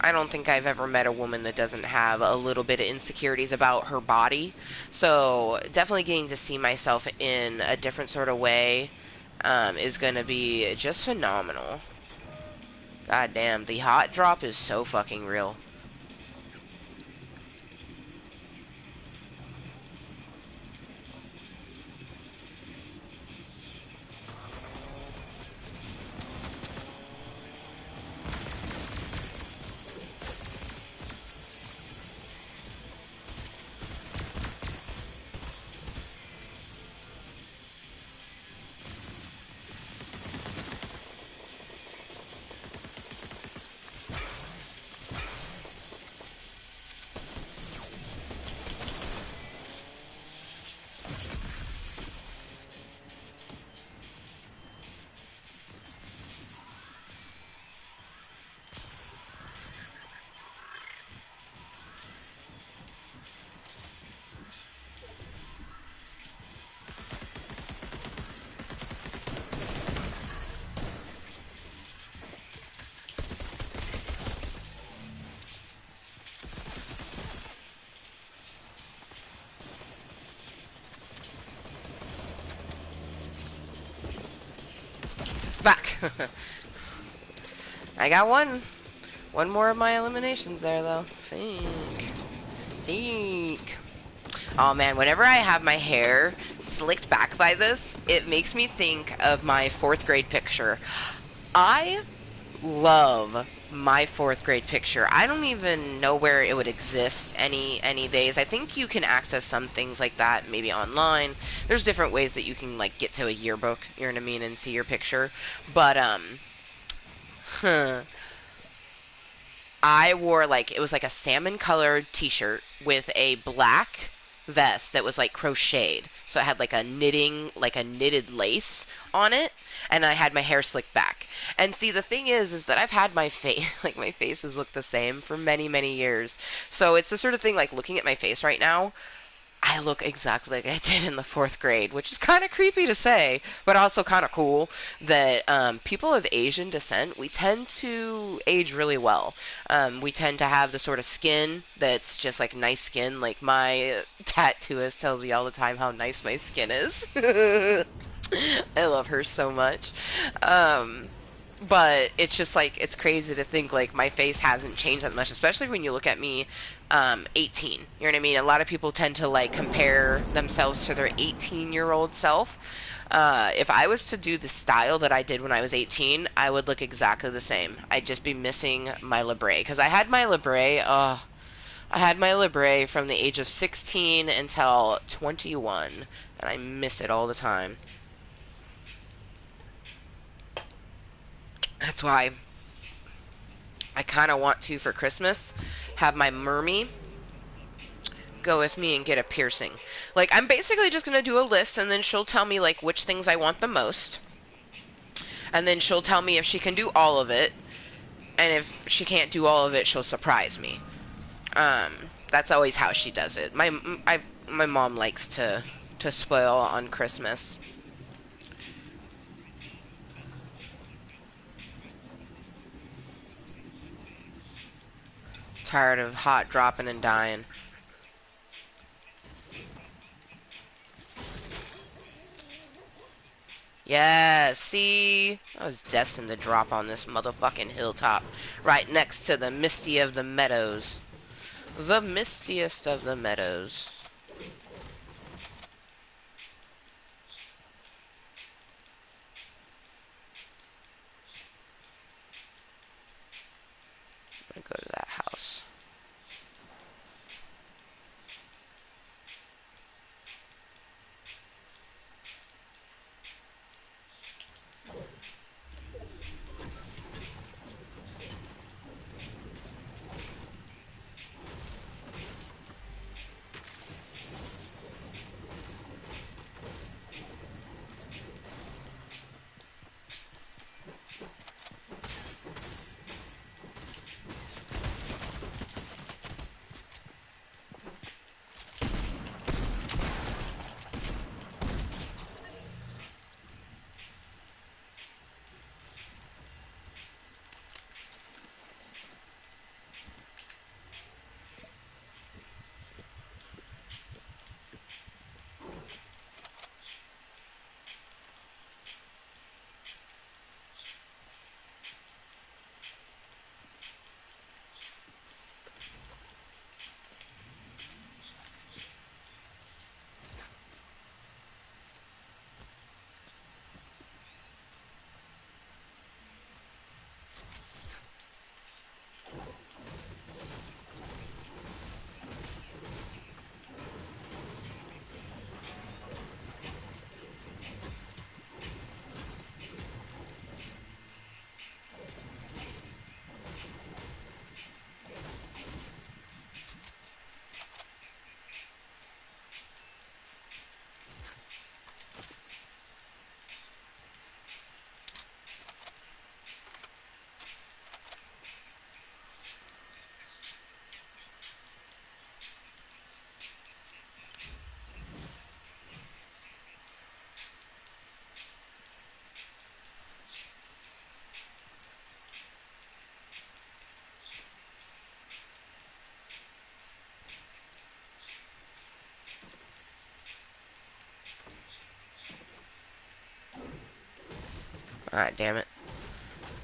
I don't think I've ever met a woman that doesn't have a little bit of insecurities about her body. So definitely getting to see myself in a different sort of way is going to be just phenomenal. God damn, the hot drop is so fucking real. Back! I got one. One more of my eliminations there, though. Think. Think. Oh man, whenever I have my hair slicked back by this, it makes me think of my fourth grade picture. I love my fourth grade picture. I don't even know where it would exist any days. I think you can access some things like that maybe online. There's different ways that you can like get to a yearbook, you know what I mean, and see your picture. But huh, I wore like it was like a salmon colored t-shirt with a black vest that was like crocheted. So it had like a knitted lace on it, and I had my hair slicked back. And see, the thing is that I've had my face, like my face has looked the same for many, many years. So it's the sort of thing, like looking at my face right now, I look exactly like I did in the fourth grade, which is kind of creepy to say, but also kind of cool that people of Asian descent, we tend to age really well. We tend to have the sort of skin that's just like nice skin. Like my tattooist tells me all the time how nice my skin is. I love her so much. Um, but it's just like it's crazy to think like my face hasn't changed that much, especially when you look at me 18. You know what I mean? A lot of people tend to like compare themselves to their 18-year-old self. If I was to do the style that I did when I was 18, I would look exactly the same. I'd just be missing my labre because I had my labre. I had my labre from the age of 16 until 21, and I miss it all the time. That's why I kind of want to for Christmas have my mermie go with me and get a piercing. Like I'm basically just gonna do a list and then she'll tell me like which things I want the most. And then she'll tell me if she can do all of it. And if she can't do all of it, she'll surprise me. That's always how she does it. My mom likes to spoil on Christmas. Tired of hot dropping and dying. Yeah, see? I was destined to drop on this motherfucking hilltop. Right next to the Misty of the Meadows. The mistiest of the meadows. I'm gonna go to that house. Alright, damn it.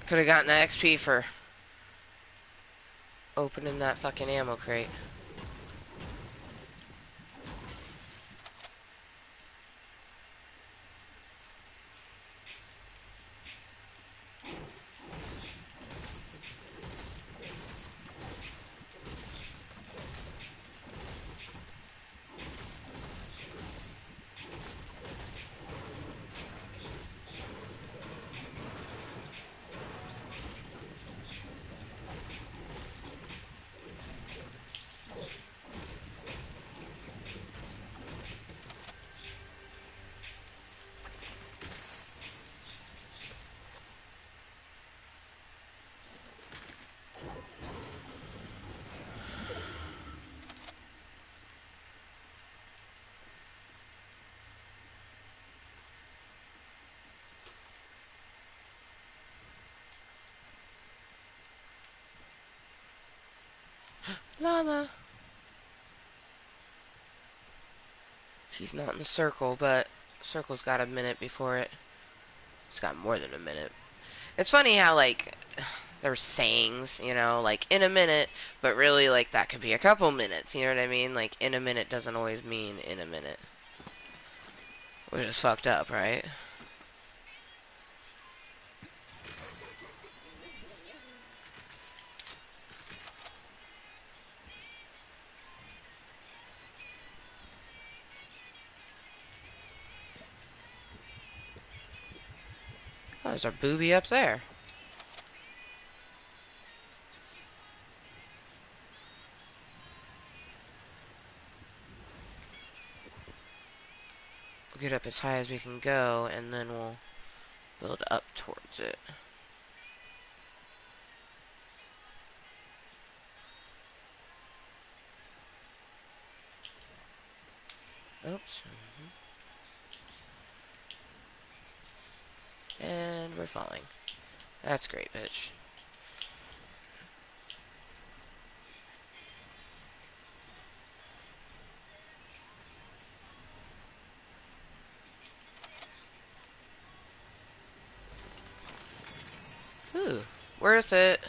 Could have gotten that XP for opening that fucking ammo crate. Llama. She's not in the circle, but circle's got a minute before it. It's got more than a minute. It's funny how, like, there's sayings, you know, like, in a minute, but really, like, that could be a couple minutes, you know what I mean? Like, in a minute doesn't always mean in a minute. Which is fucked up, right? Oh, there's a booby up there. We'll get up as high as we can go, and then we'll build up towards it. Oops. And we're falling. That's great, bitch. Ooh, worth it.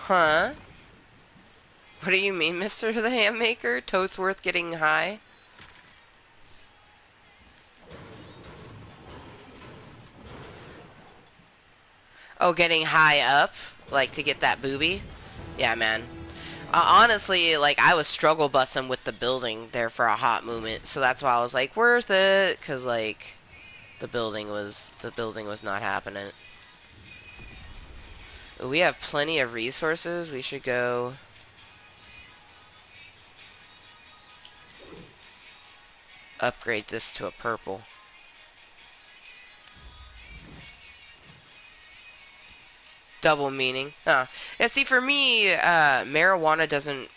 Huh? What do you mean, Mr. the Handmaker? Totes worth getting high? Oh, getting high up? Like, to get that booby? Yeah, man. Honestly, like, I was struggle bussing with the building there for a hot moment, so that's why I was like, worth it, because, like, the building was not happening. We have plenty of resources. We should go upgrade this to a purple. Double meaning. Huh. Yeah, see, for me, marijuana doesn't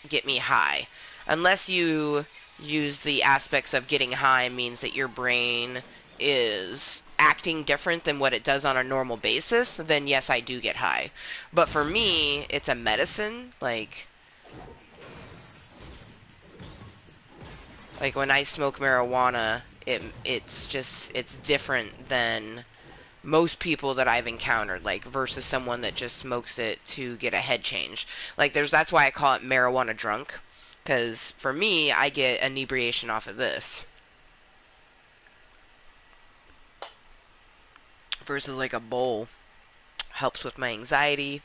get me high. Unless you use the aspects of getting high means that your brain is acting different than what it does on a normal basis, then yes, I do get high. But for me, it's a medicine. Like when I smoke marijuana, it's different than most people that I've encountered, like versus someone that just smokes it to get a head change. Like that's why I call it marijuana drunk, because for me, I get inebriation off of this versus like a bowl. Helps with my anxiety,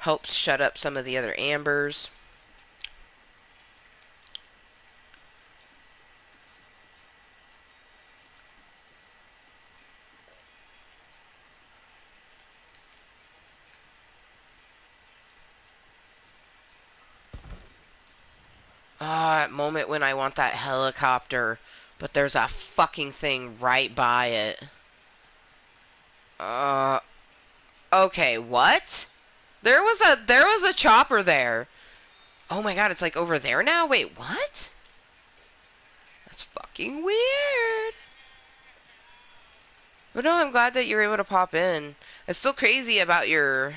helps shut up some of the other ambers. Ah, that moment when I want that helicopter, but there's a fucking thing right by it. Uh, okay, what? There was a chopper there. Oh my god, it's like over there now? Wait, what? That's fucking weird. But no, I'm glad that you're able to pop in. It's still crazy about your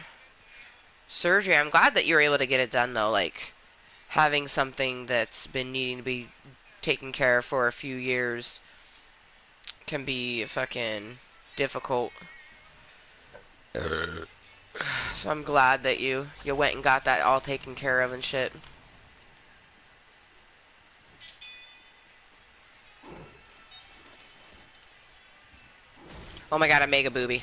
surgery. I'm glad that you're able to get it done though. Like, having something that's been needing to be taken care of for a few years can be fucking difficult. So I'm glad that you went and got that all taken care of and shit. Oh my god, a mega booby.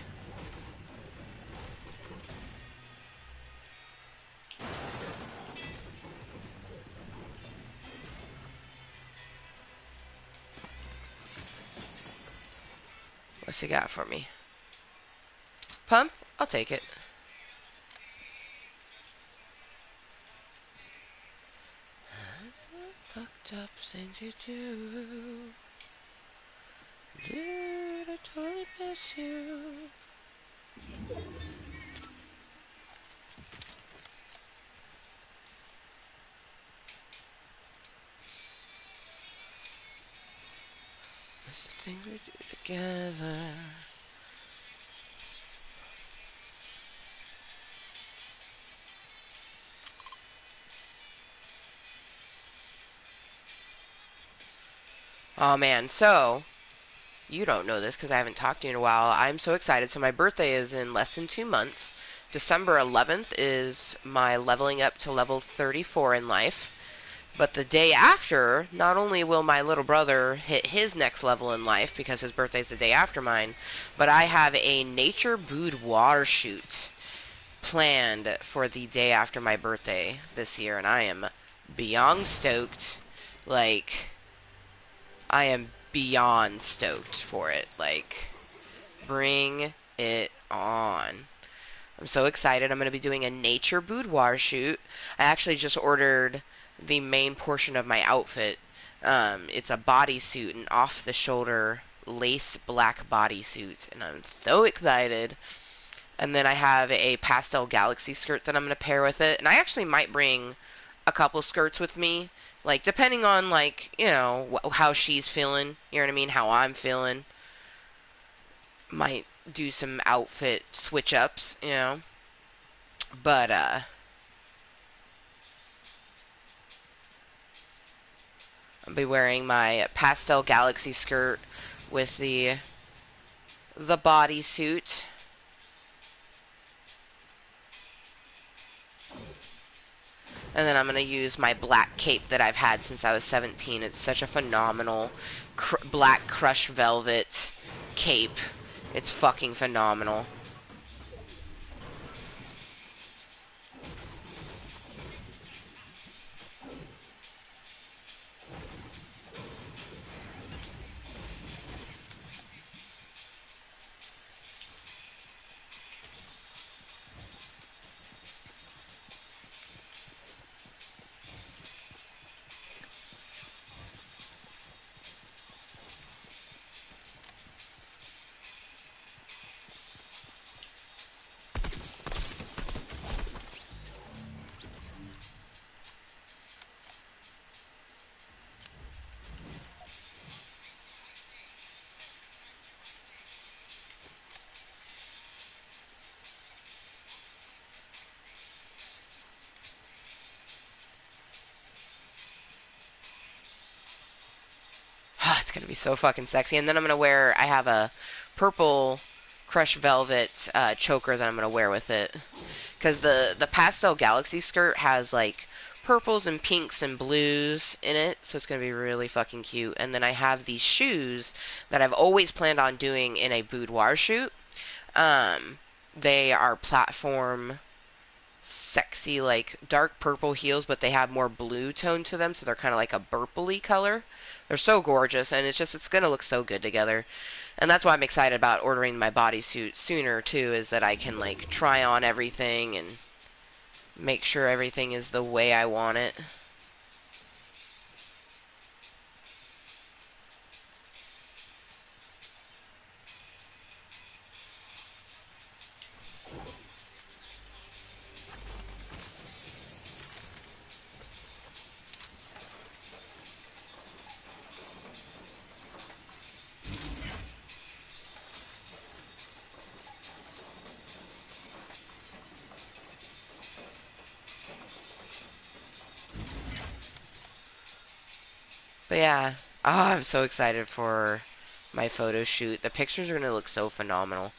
What's he got for me? Pump? I'll take it. Fucked up things you do. Did I totally miss you? Miss the things we do together. Oh man, so you don't know this because I haven't talked to you in a while. I'm so excited. So my birthday is in less than 2 months. December 11th is my leveling up to level 34 in life. But the day after, not only will my little brother hit his next level in life because his birthday's the day after mine, but I have a nature boudoir shoot planned for the day after my birthday this year, and I am beyond stoked. Like, I am beyond stoked for it. Like, bring it on. I'm so excited. I'm going to be doing a nature boudoir shoot. I actually just ordered the main portion of my outfit. It's a bodysuit, an off-the-shoulder lace black bodysuit, and I'm so excited. And then I have a pastel galaxy skirt that I'm going to pair with it. And I actually might bring a couple skirts with me, like depending on like, how she's feeling, you know what I mean, how I'm feeling. Might do some outfit switch ups, But I'll be wearing my pastel galaxy skirt with the bodysuit. And then I'm going to use my black cape that I've had since I was 17. It's such a phenomenal black crushed velvet cape. It's fucking phenomenal. It's going to be so fucking sexy. And then I have a purple crushed velvet choker that I'm going to wear with it. Because the pastel galaxy skirt has like purples and pinks and blues in it, so it's going to be really fucking cute. And then I have these shoes that I've always planned on doing in a boudoir shoot. Um, they are platform sexy, like dark purple heels, but they have more blue tone to them, so they're kind of like a purpley color. They're so gorgeous, and it's gonna look so good together. And that's why I'm excited about ordering my bodysuit sooner too, is that I can like try on everything and make sure everything is the way I want it. But yeah, I'm so excited for my photo shoot. The pictures are gonna look so phenomenal.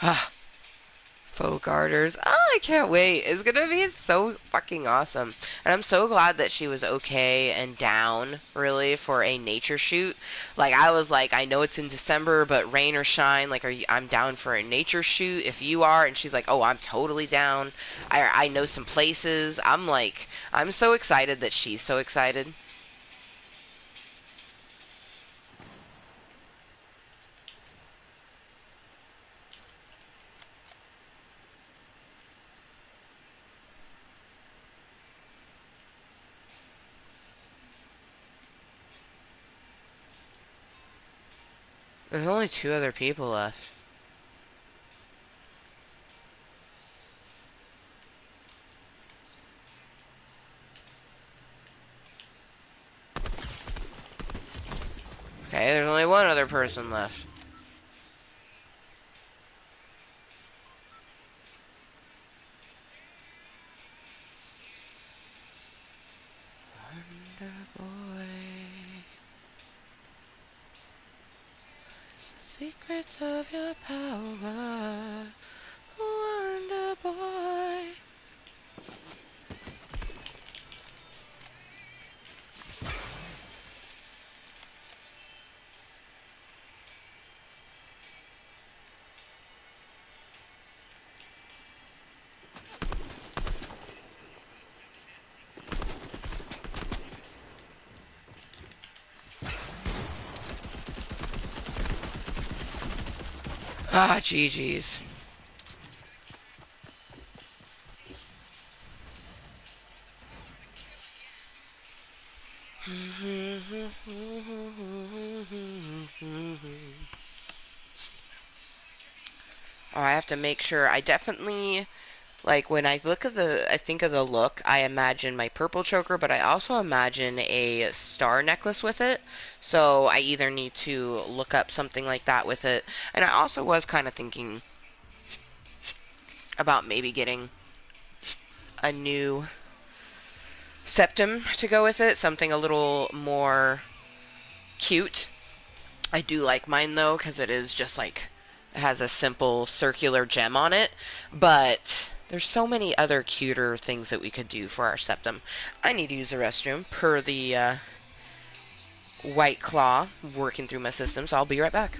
Ah, faux garters. Oh, I can't wait. It's gonna be so fucking awesome. And I'm so glad that she was okay and down, really, for a nature shoot. Like, I was like, I know it's in December, but rain or shine, like, I'm down for a nature shoot if you are. And she's like, oh, I'm totally down. I know some places. I'm like, I'm so excited that she's so excited. There's only two other people left. Okay, there's only one other person left. Wonder Boy, secrets of your power, Wonder Boy. Ah, GG's. Oh, I have to make sure. I definitely like when I look at I think of the look, I imagine my purple choker, but I also imagine a star necklace with it. So I either need to look up something like that with it, and I also was kind of thinking about maybe getting a new septum to go with it, something a little more cute. I do like mine though, because it is just like, it has a simple circular gem on it, but there's so many other cuter things that we could do for our septum. I need to use the restroom per the White Claw working through my system, so I'll be right back.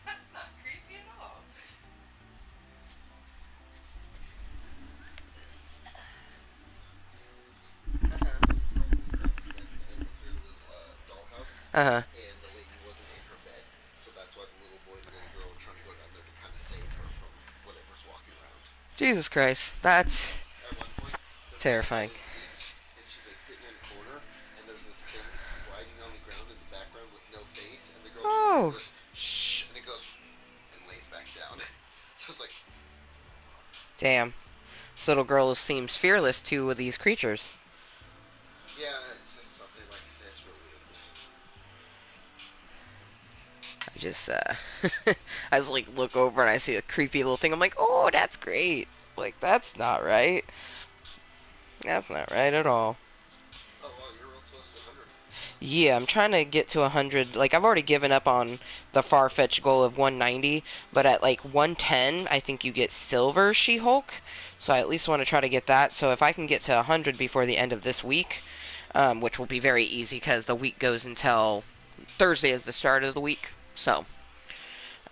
That's not creepy at all. Uh-huh. I looked through the little dollhouse, Uh-huh. and the lady wasn't in her bed, so that's why the little boy and the little girl were trying to go down there to kind of save her from whatever's walking around. Jesus Christ. That's At one point, they're like in one terrifying. of the seats, and she's like sitting in a corner, and there's this thing sliding on the ground in the background with no face, and the girl turns around and Oh, goes, shh, and it goes, and lays back down. So it's like, damn. This little girl seems fearless too with these creatures. Yeah, it's just something like I said, it's real weird. I just, I just like look over and I see a creepy little thing. I'm like, oh, that's great. Like, that's not right. That's not right at all. Oh wow, you're real close to 100. Yeah, I'm trying to get to 100. Like, I've already given up on the far-fetched goal of 190, but at like 110, I think you get Silver She-Hulk. So I at least want to try to get that. So if I can get to 100 before the end of this week, which will be very easy because the week goes until Thursday is the start of the week. So,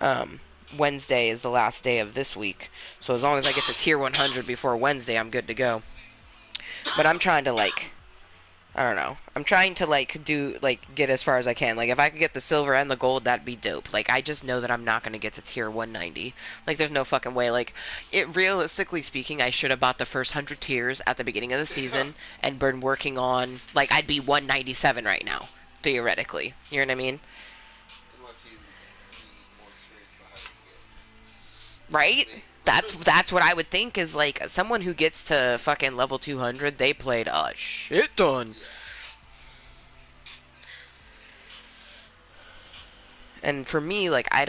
um, Wednesday is the last day of this week. So as long as I get to tier 100 before Wednesday, I'm good to go. But I'm trying to like I don't know. I'm trying to like do like get as far as I can. Like if I could get the silver and the gold, that'd be dope. Like I just know that I'm not gonna get to tier 190. Like there's no fucking way. Like it realistically speaking, I should have bought the first 100 tiers at the beginning of the season and been working on like I'd be 197 right now theoretically. You know what I mean? Unless you need more experience, the higher you get. That's Right? me. That's what I would think is like someone who gets to fucking level 200, they played a shit ton. Yeah. And for me, like, I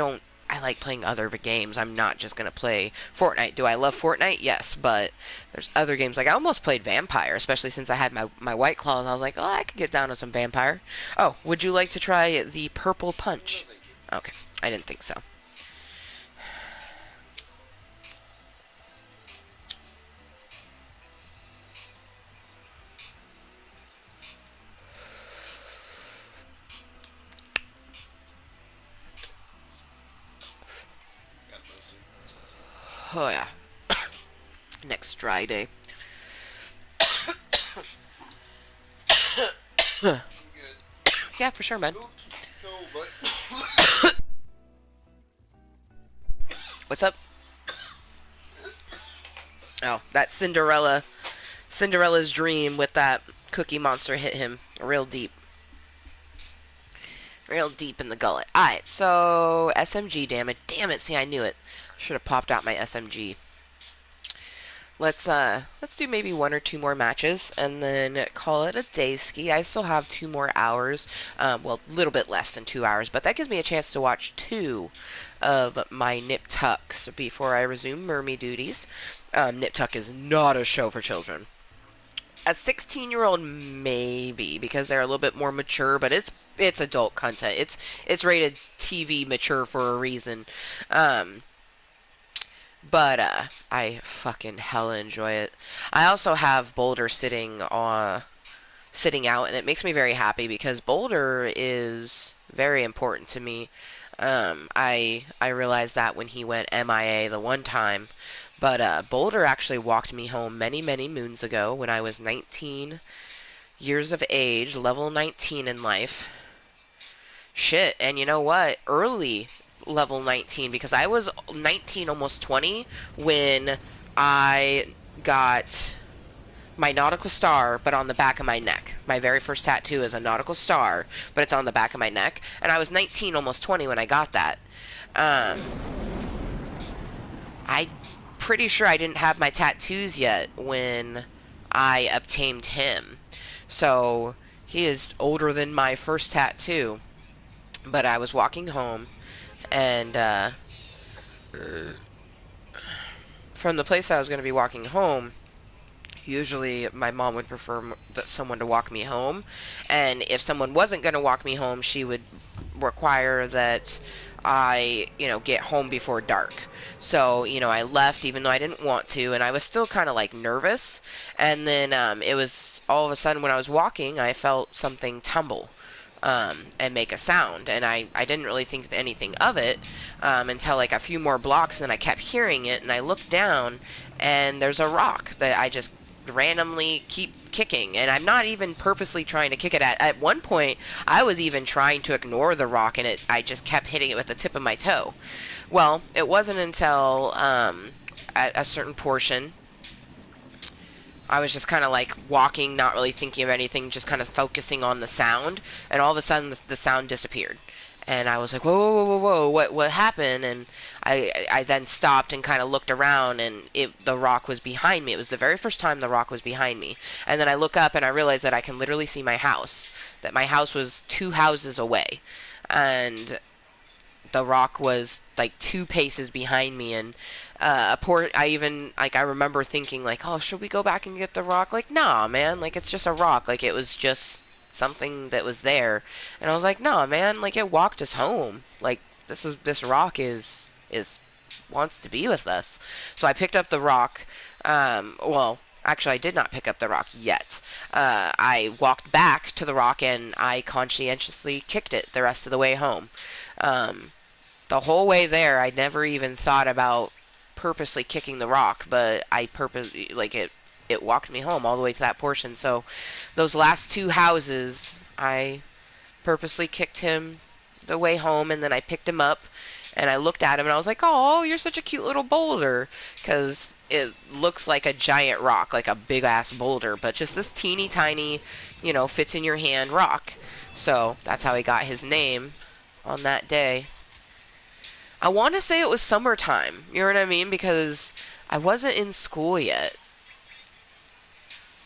like playing other games. I'm not just gonna play Fortnite. Do I love Fortnite? Yes, but there's other games. Like, I almost played Vampire, especially since I had my White Claws. I was like, oh, I could get down on some Vampire. Oh, would you like to try the Purple No, Punch? thank you. Okay, I didn't think so. Got no soup. Oh, yeah. Next dry day. I'm good. Yeah, for sure, man. Oops. No, but What's up? Oh, that Cinderella's dream with that Cookie Monster hit him real deep. Real deep in the gullet. Alright, so SMG damage. Damn it, see I knew it. Should have popped out my SMG. Let's do maybe one or two more matches and then call it a day ski. I still have 2 more hours. Well, a little bit less than 2 hours, but that gives me a chance to watch two of my Nip Tucks before I resume Mermy duties. Nip Tuck is not a show for children. A 16-year-old maybe because they're a little bit more mature, but it's adult content. It's rated TV mature for a reason. Um, but I fucking hella enjoy it. I also have Boulder sitting out, and it makes me very happy because Boulder is very important to me. I realized that when he went MIA the one time, but Boulder actually walked me home many moons ago when I was 19 years of age, level 19 in life. Shit, and you know what? Early level 19 because I was 19 almost 20 when I got my nautical star, but on the back of my neck. My very first tattoo is a nautical star, but it's on the back of my neck. And I was 19, almost 20 when I got that. Um, I pretty sure I didn't have my tattoos yet when I obtained him. So he is older than my first tattoo. But I was walking home, and from the place I was going to be walking home, usually my mom would prefer someone to walk me home, and if someone wasn't going to walk me home, she would require that I, get home before dark. So, I left even though I didn't want to, and I was still kind of like nervous. And then it was all of a sudden when I was walking, I felt something tumble. And make a sound, and I didn't really think anything of it until like a few more blocks, and then I kept hearing it, and I looked down, and there's a rock that I just randomly keep kicking, and I'm not even purposely trying to kick it at one point. I was even trying to ignore the rock, and I just kept hitting it with the tip of my toe. Well, it wasn't until at a certain portion I was just kind of like walking, not really thinking of anything, just kind of focusing on the sound, and all of a sudden the sound disappeared. And I was like, whoa, whoa, whoa, whoa, what happened? And I then stopped and kind of looked around, and the rock was behind me. It was the very first time the rock was behind me. And then I look up and I realized that I can literally see my house. That my house was 2 houses away, and the rock was like 2 paces behind me. And I remember thinking like, oh, should we go back and get the rock? Like, nah, man, like it's just a rock. Like it was just something that was there. And I was like, nah, man, like it walked us home. Like this rock is wants to be with us. So I picked up the rock. Well, actually, I did not pick up the rock yet. I walked back to the rock and I conscientiously kicked it the rest of the way home. Um, the whole way there, I never even thought about purposely kicking the rock, but I purposely like it walked me home all the way to that portion. So those last 2 houses, I purposely kicked him the way home, and then I picked him up and I looked at him and I was like, "Oh, you're such a cute little boulder," because it looks like a giant rock, like a big ass boulder, but just this teeny tiny, fits in your hand rock. So that's how he got his name on that day. I want to say it was summertime. You know what I mean? Because I wasn't in school yet.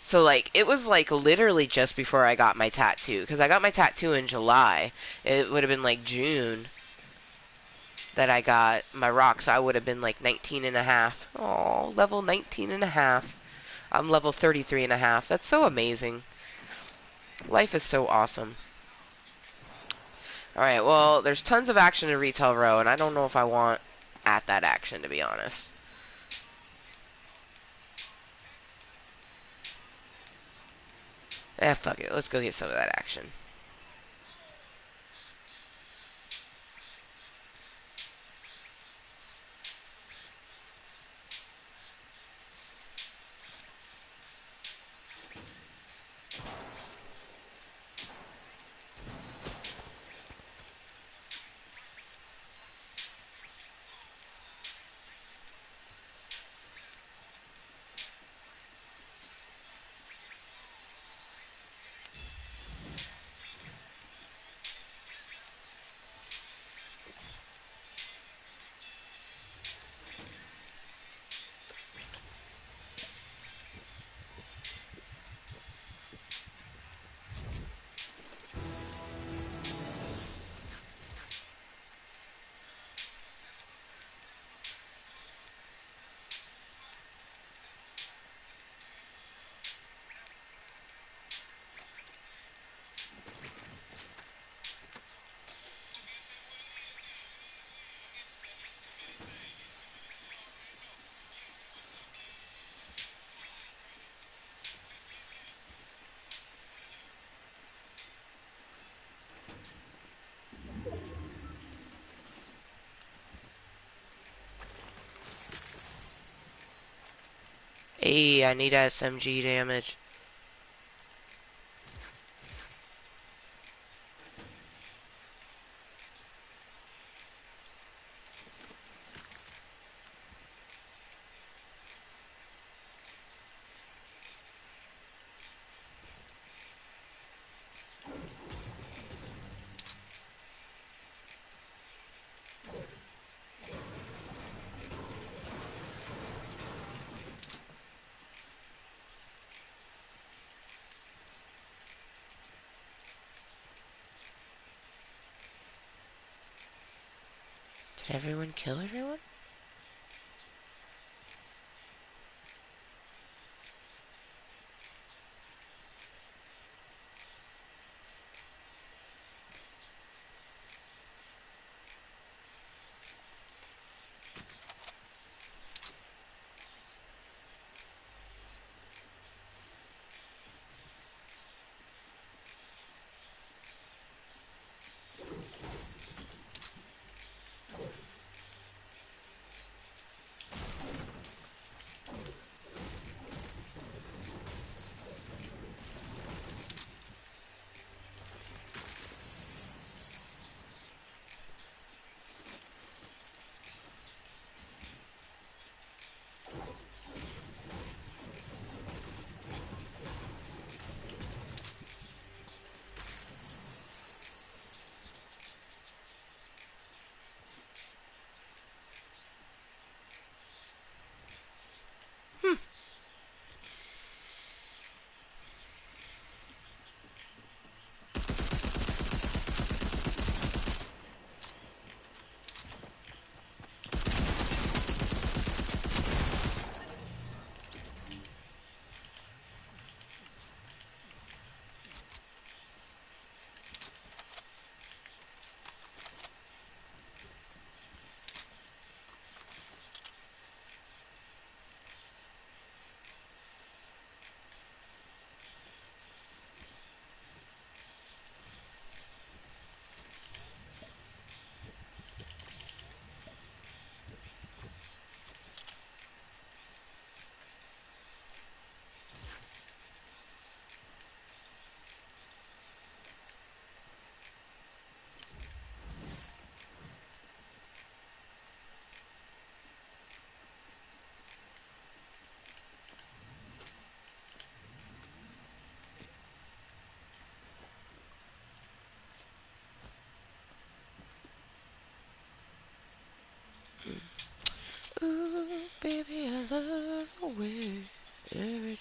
So, like, it was, like, literally just before I got my tattoo. Because I got my tattoo in July. It would have been, like, June that I got my rock. So I would have been, like, 19 and a half. Oh, level 19 and a half. I'm level 33 and a half. That's so amazing. Life is so awesome. Alright, well, there's tons of action in Retail Row. And I don't know if I want at that action, to be honest. Fuck it. Let's go get some of that action. Hey, I need SMG damage. Did everyone kill everyone?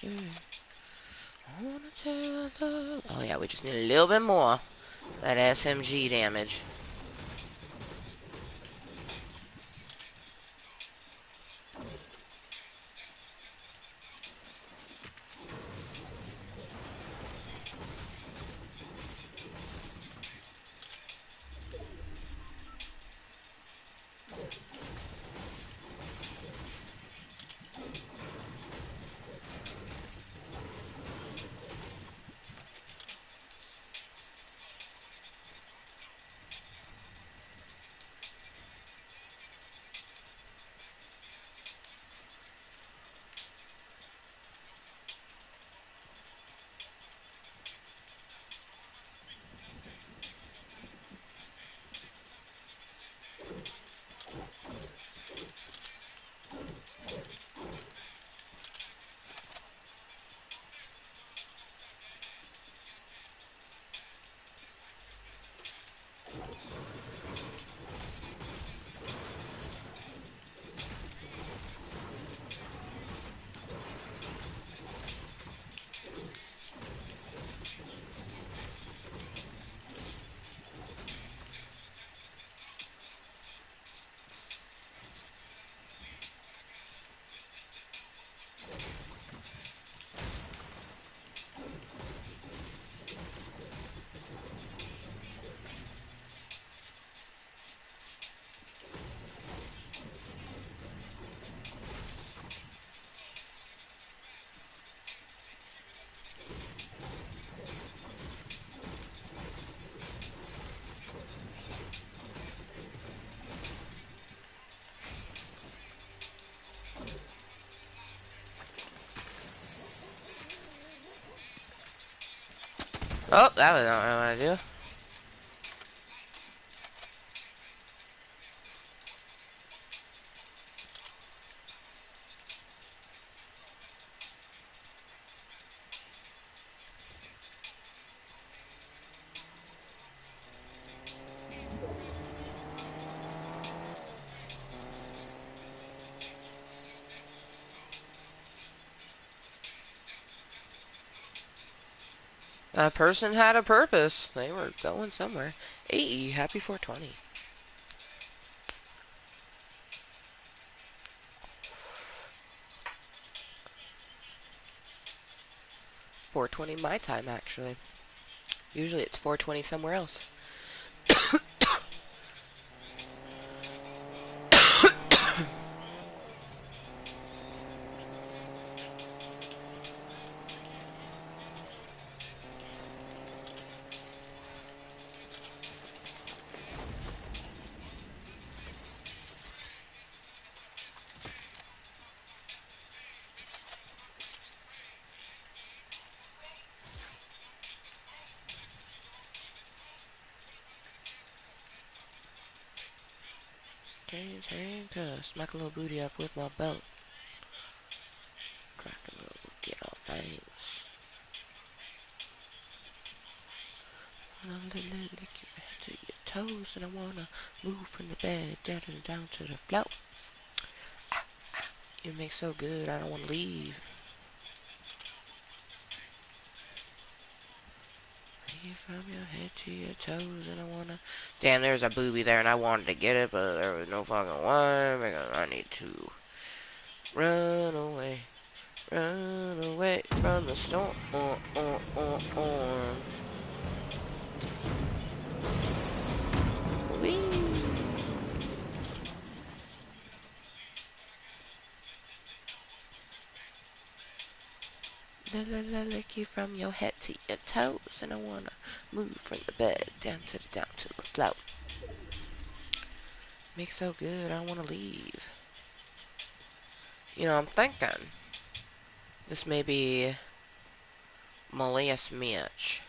Oh yeah, we just need a little bit more. That SMG damage. Oh, that was not what I want to do. That person had a purpose. They were going somewhere. Hey, happy 420. 420 my time, actually. Usually it's 420 somewhere else. Smack a little booty up with my belt. Crack a little, get all bangs. Wanna lick your head to your toes, and I wanna move from the bed down to the floor. Ah, ah, you make so good, I don't wanna leave. Leave from your head to your toes, and I wanna. Damn, there's a booby there, and I wanted to get it, but there was no fucking way because I need to run away. Run away from the storm. Whee! Lick you from your head to your toes, and I wanna move from the bed down to the floor. Makes so good, I wanna leave. You know, I'm thinking this may be Mooiisstt Motherfucker.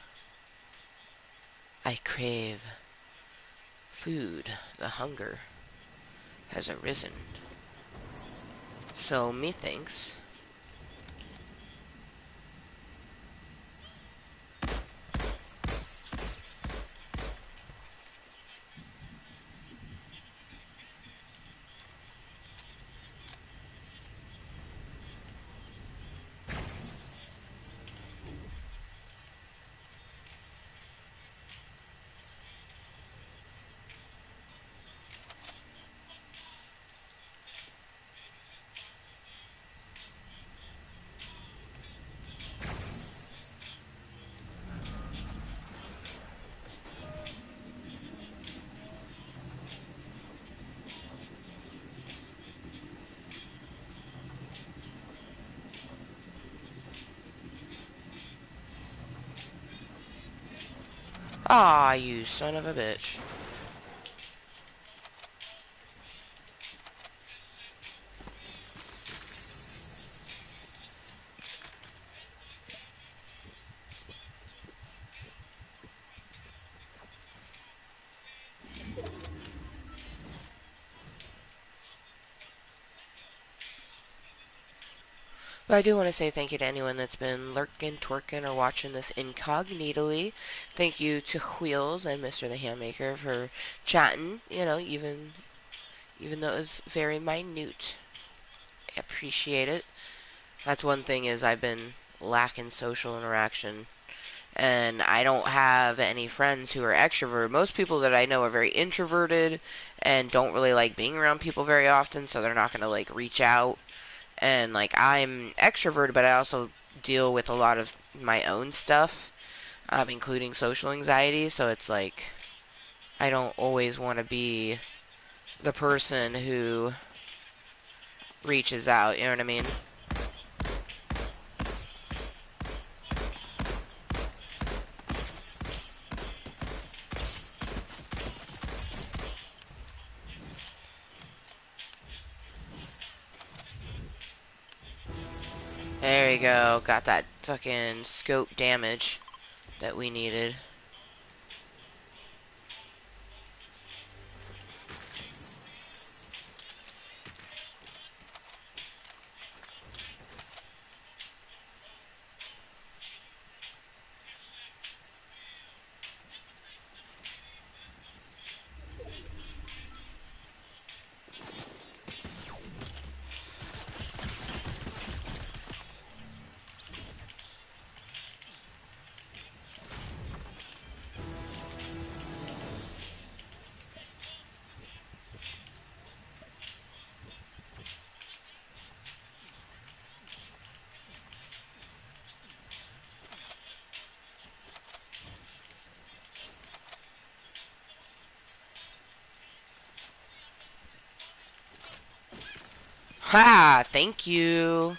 I crave food. The hunger has arisen. So methinks Aw, you son of a bitch. But I do want to say thank you to anyone that's been lurking, twerking, or watching this incognitally. Thank you to Wheels and Mr. the Handmaker for chatting, even though it was very minute. I appreciate it. That's one thing is I've been lacking social interaction. And I don't have any friends who are extroverted. Most people that I know are very introverted and don't really like being around people very often, so they're not going to like reach out. And like I'm extroverted, but I also deal with a lot of my own stuff, including social anxiety. So it's like I don't always want to be the person who reaches out. You know what I mean? There we go. Got that fucking scope damage that we needed. Ha! Thank you.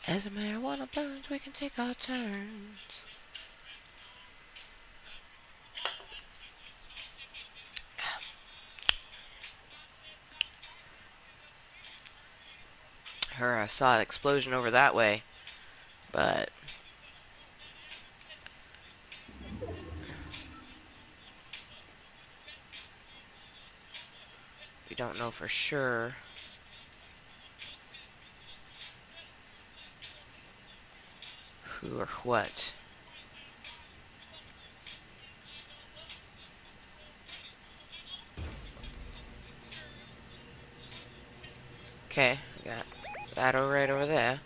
As the marijuana burns, we can take our turns. Her, I saw an explosion over that way, but we don't know for sure who or what. Okay, we got that right over there.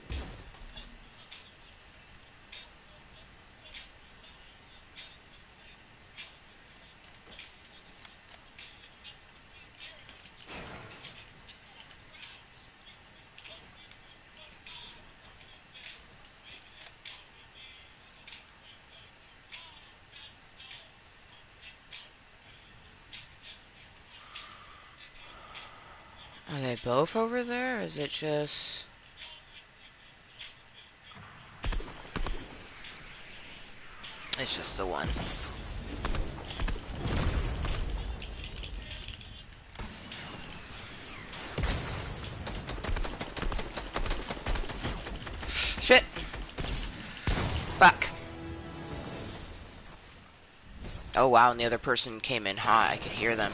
Are they both over there, or is it just... It's just the one. Shit! Fuck. Oh wow, and the other person came in hot. I could hear them.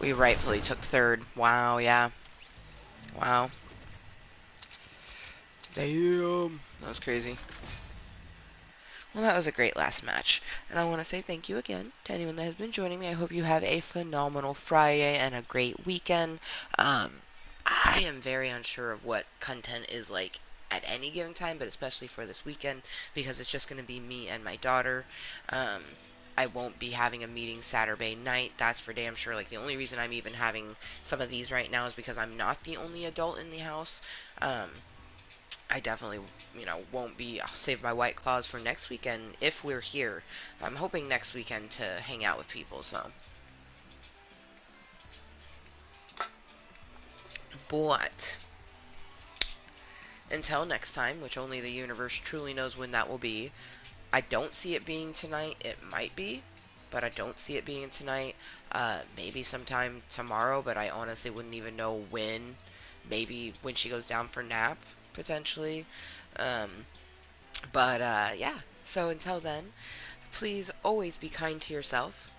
We rightfully took third. Wow, yeah. Wow. Damn. That was crazy. Well, that was a great last match. And I want to say thank you again to anyone that has been joining me. I hope you have a phenomenal Friday and a great weekend. I am very unsure of what Cuntent is like at any given time, but especially for this weekend because it's just going to be me and my daughter. Um, I won't be having a meeting Saturday night. That's for damn sure. Like the only reason I'm even having some of these right now is because I'm not the only adult in the house. Um, I definitely, won't be. I'll save my white claws for next weekend if we're here. I'm hoping next weekend to hang out with people. So, but until next time, which only the universe truly knows when that will be, I don't see it being tonight. It might be, but I don't see it being tonight. Maybe sometime tomorrow, but I honestly wouldn't even know when. Maybe when she goes down for nap, potentially. Um, but yeah. So until then, please always be kind to yourself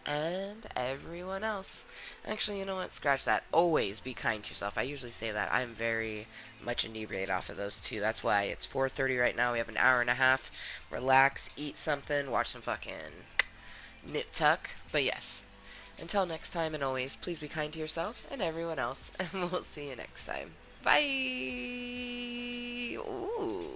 and everyone else. Actually, you know what? Scratch that. Always be kind to yourself. I usually say that. I'm very much inebriated off of those two. That's why it's 4:30 right now. We have an hour and a half. Relax, eat something, watch some fucking nip tuck. But yes, until next time and always, please be kind to yourself and everyone else. And we'll see you next time. Bye. Ooh.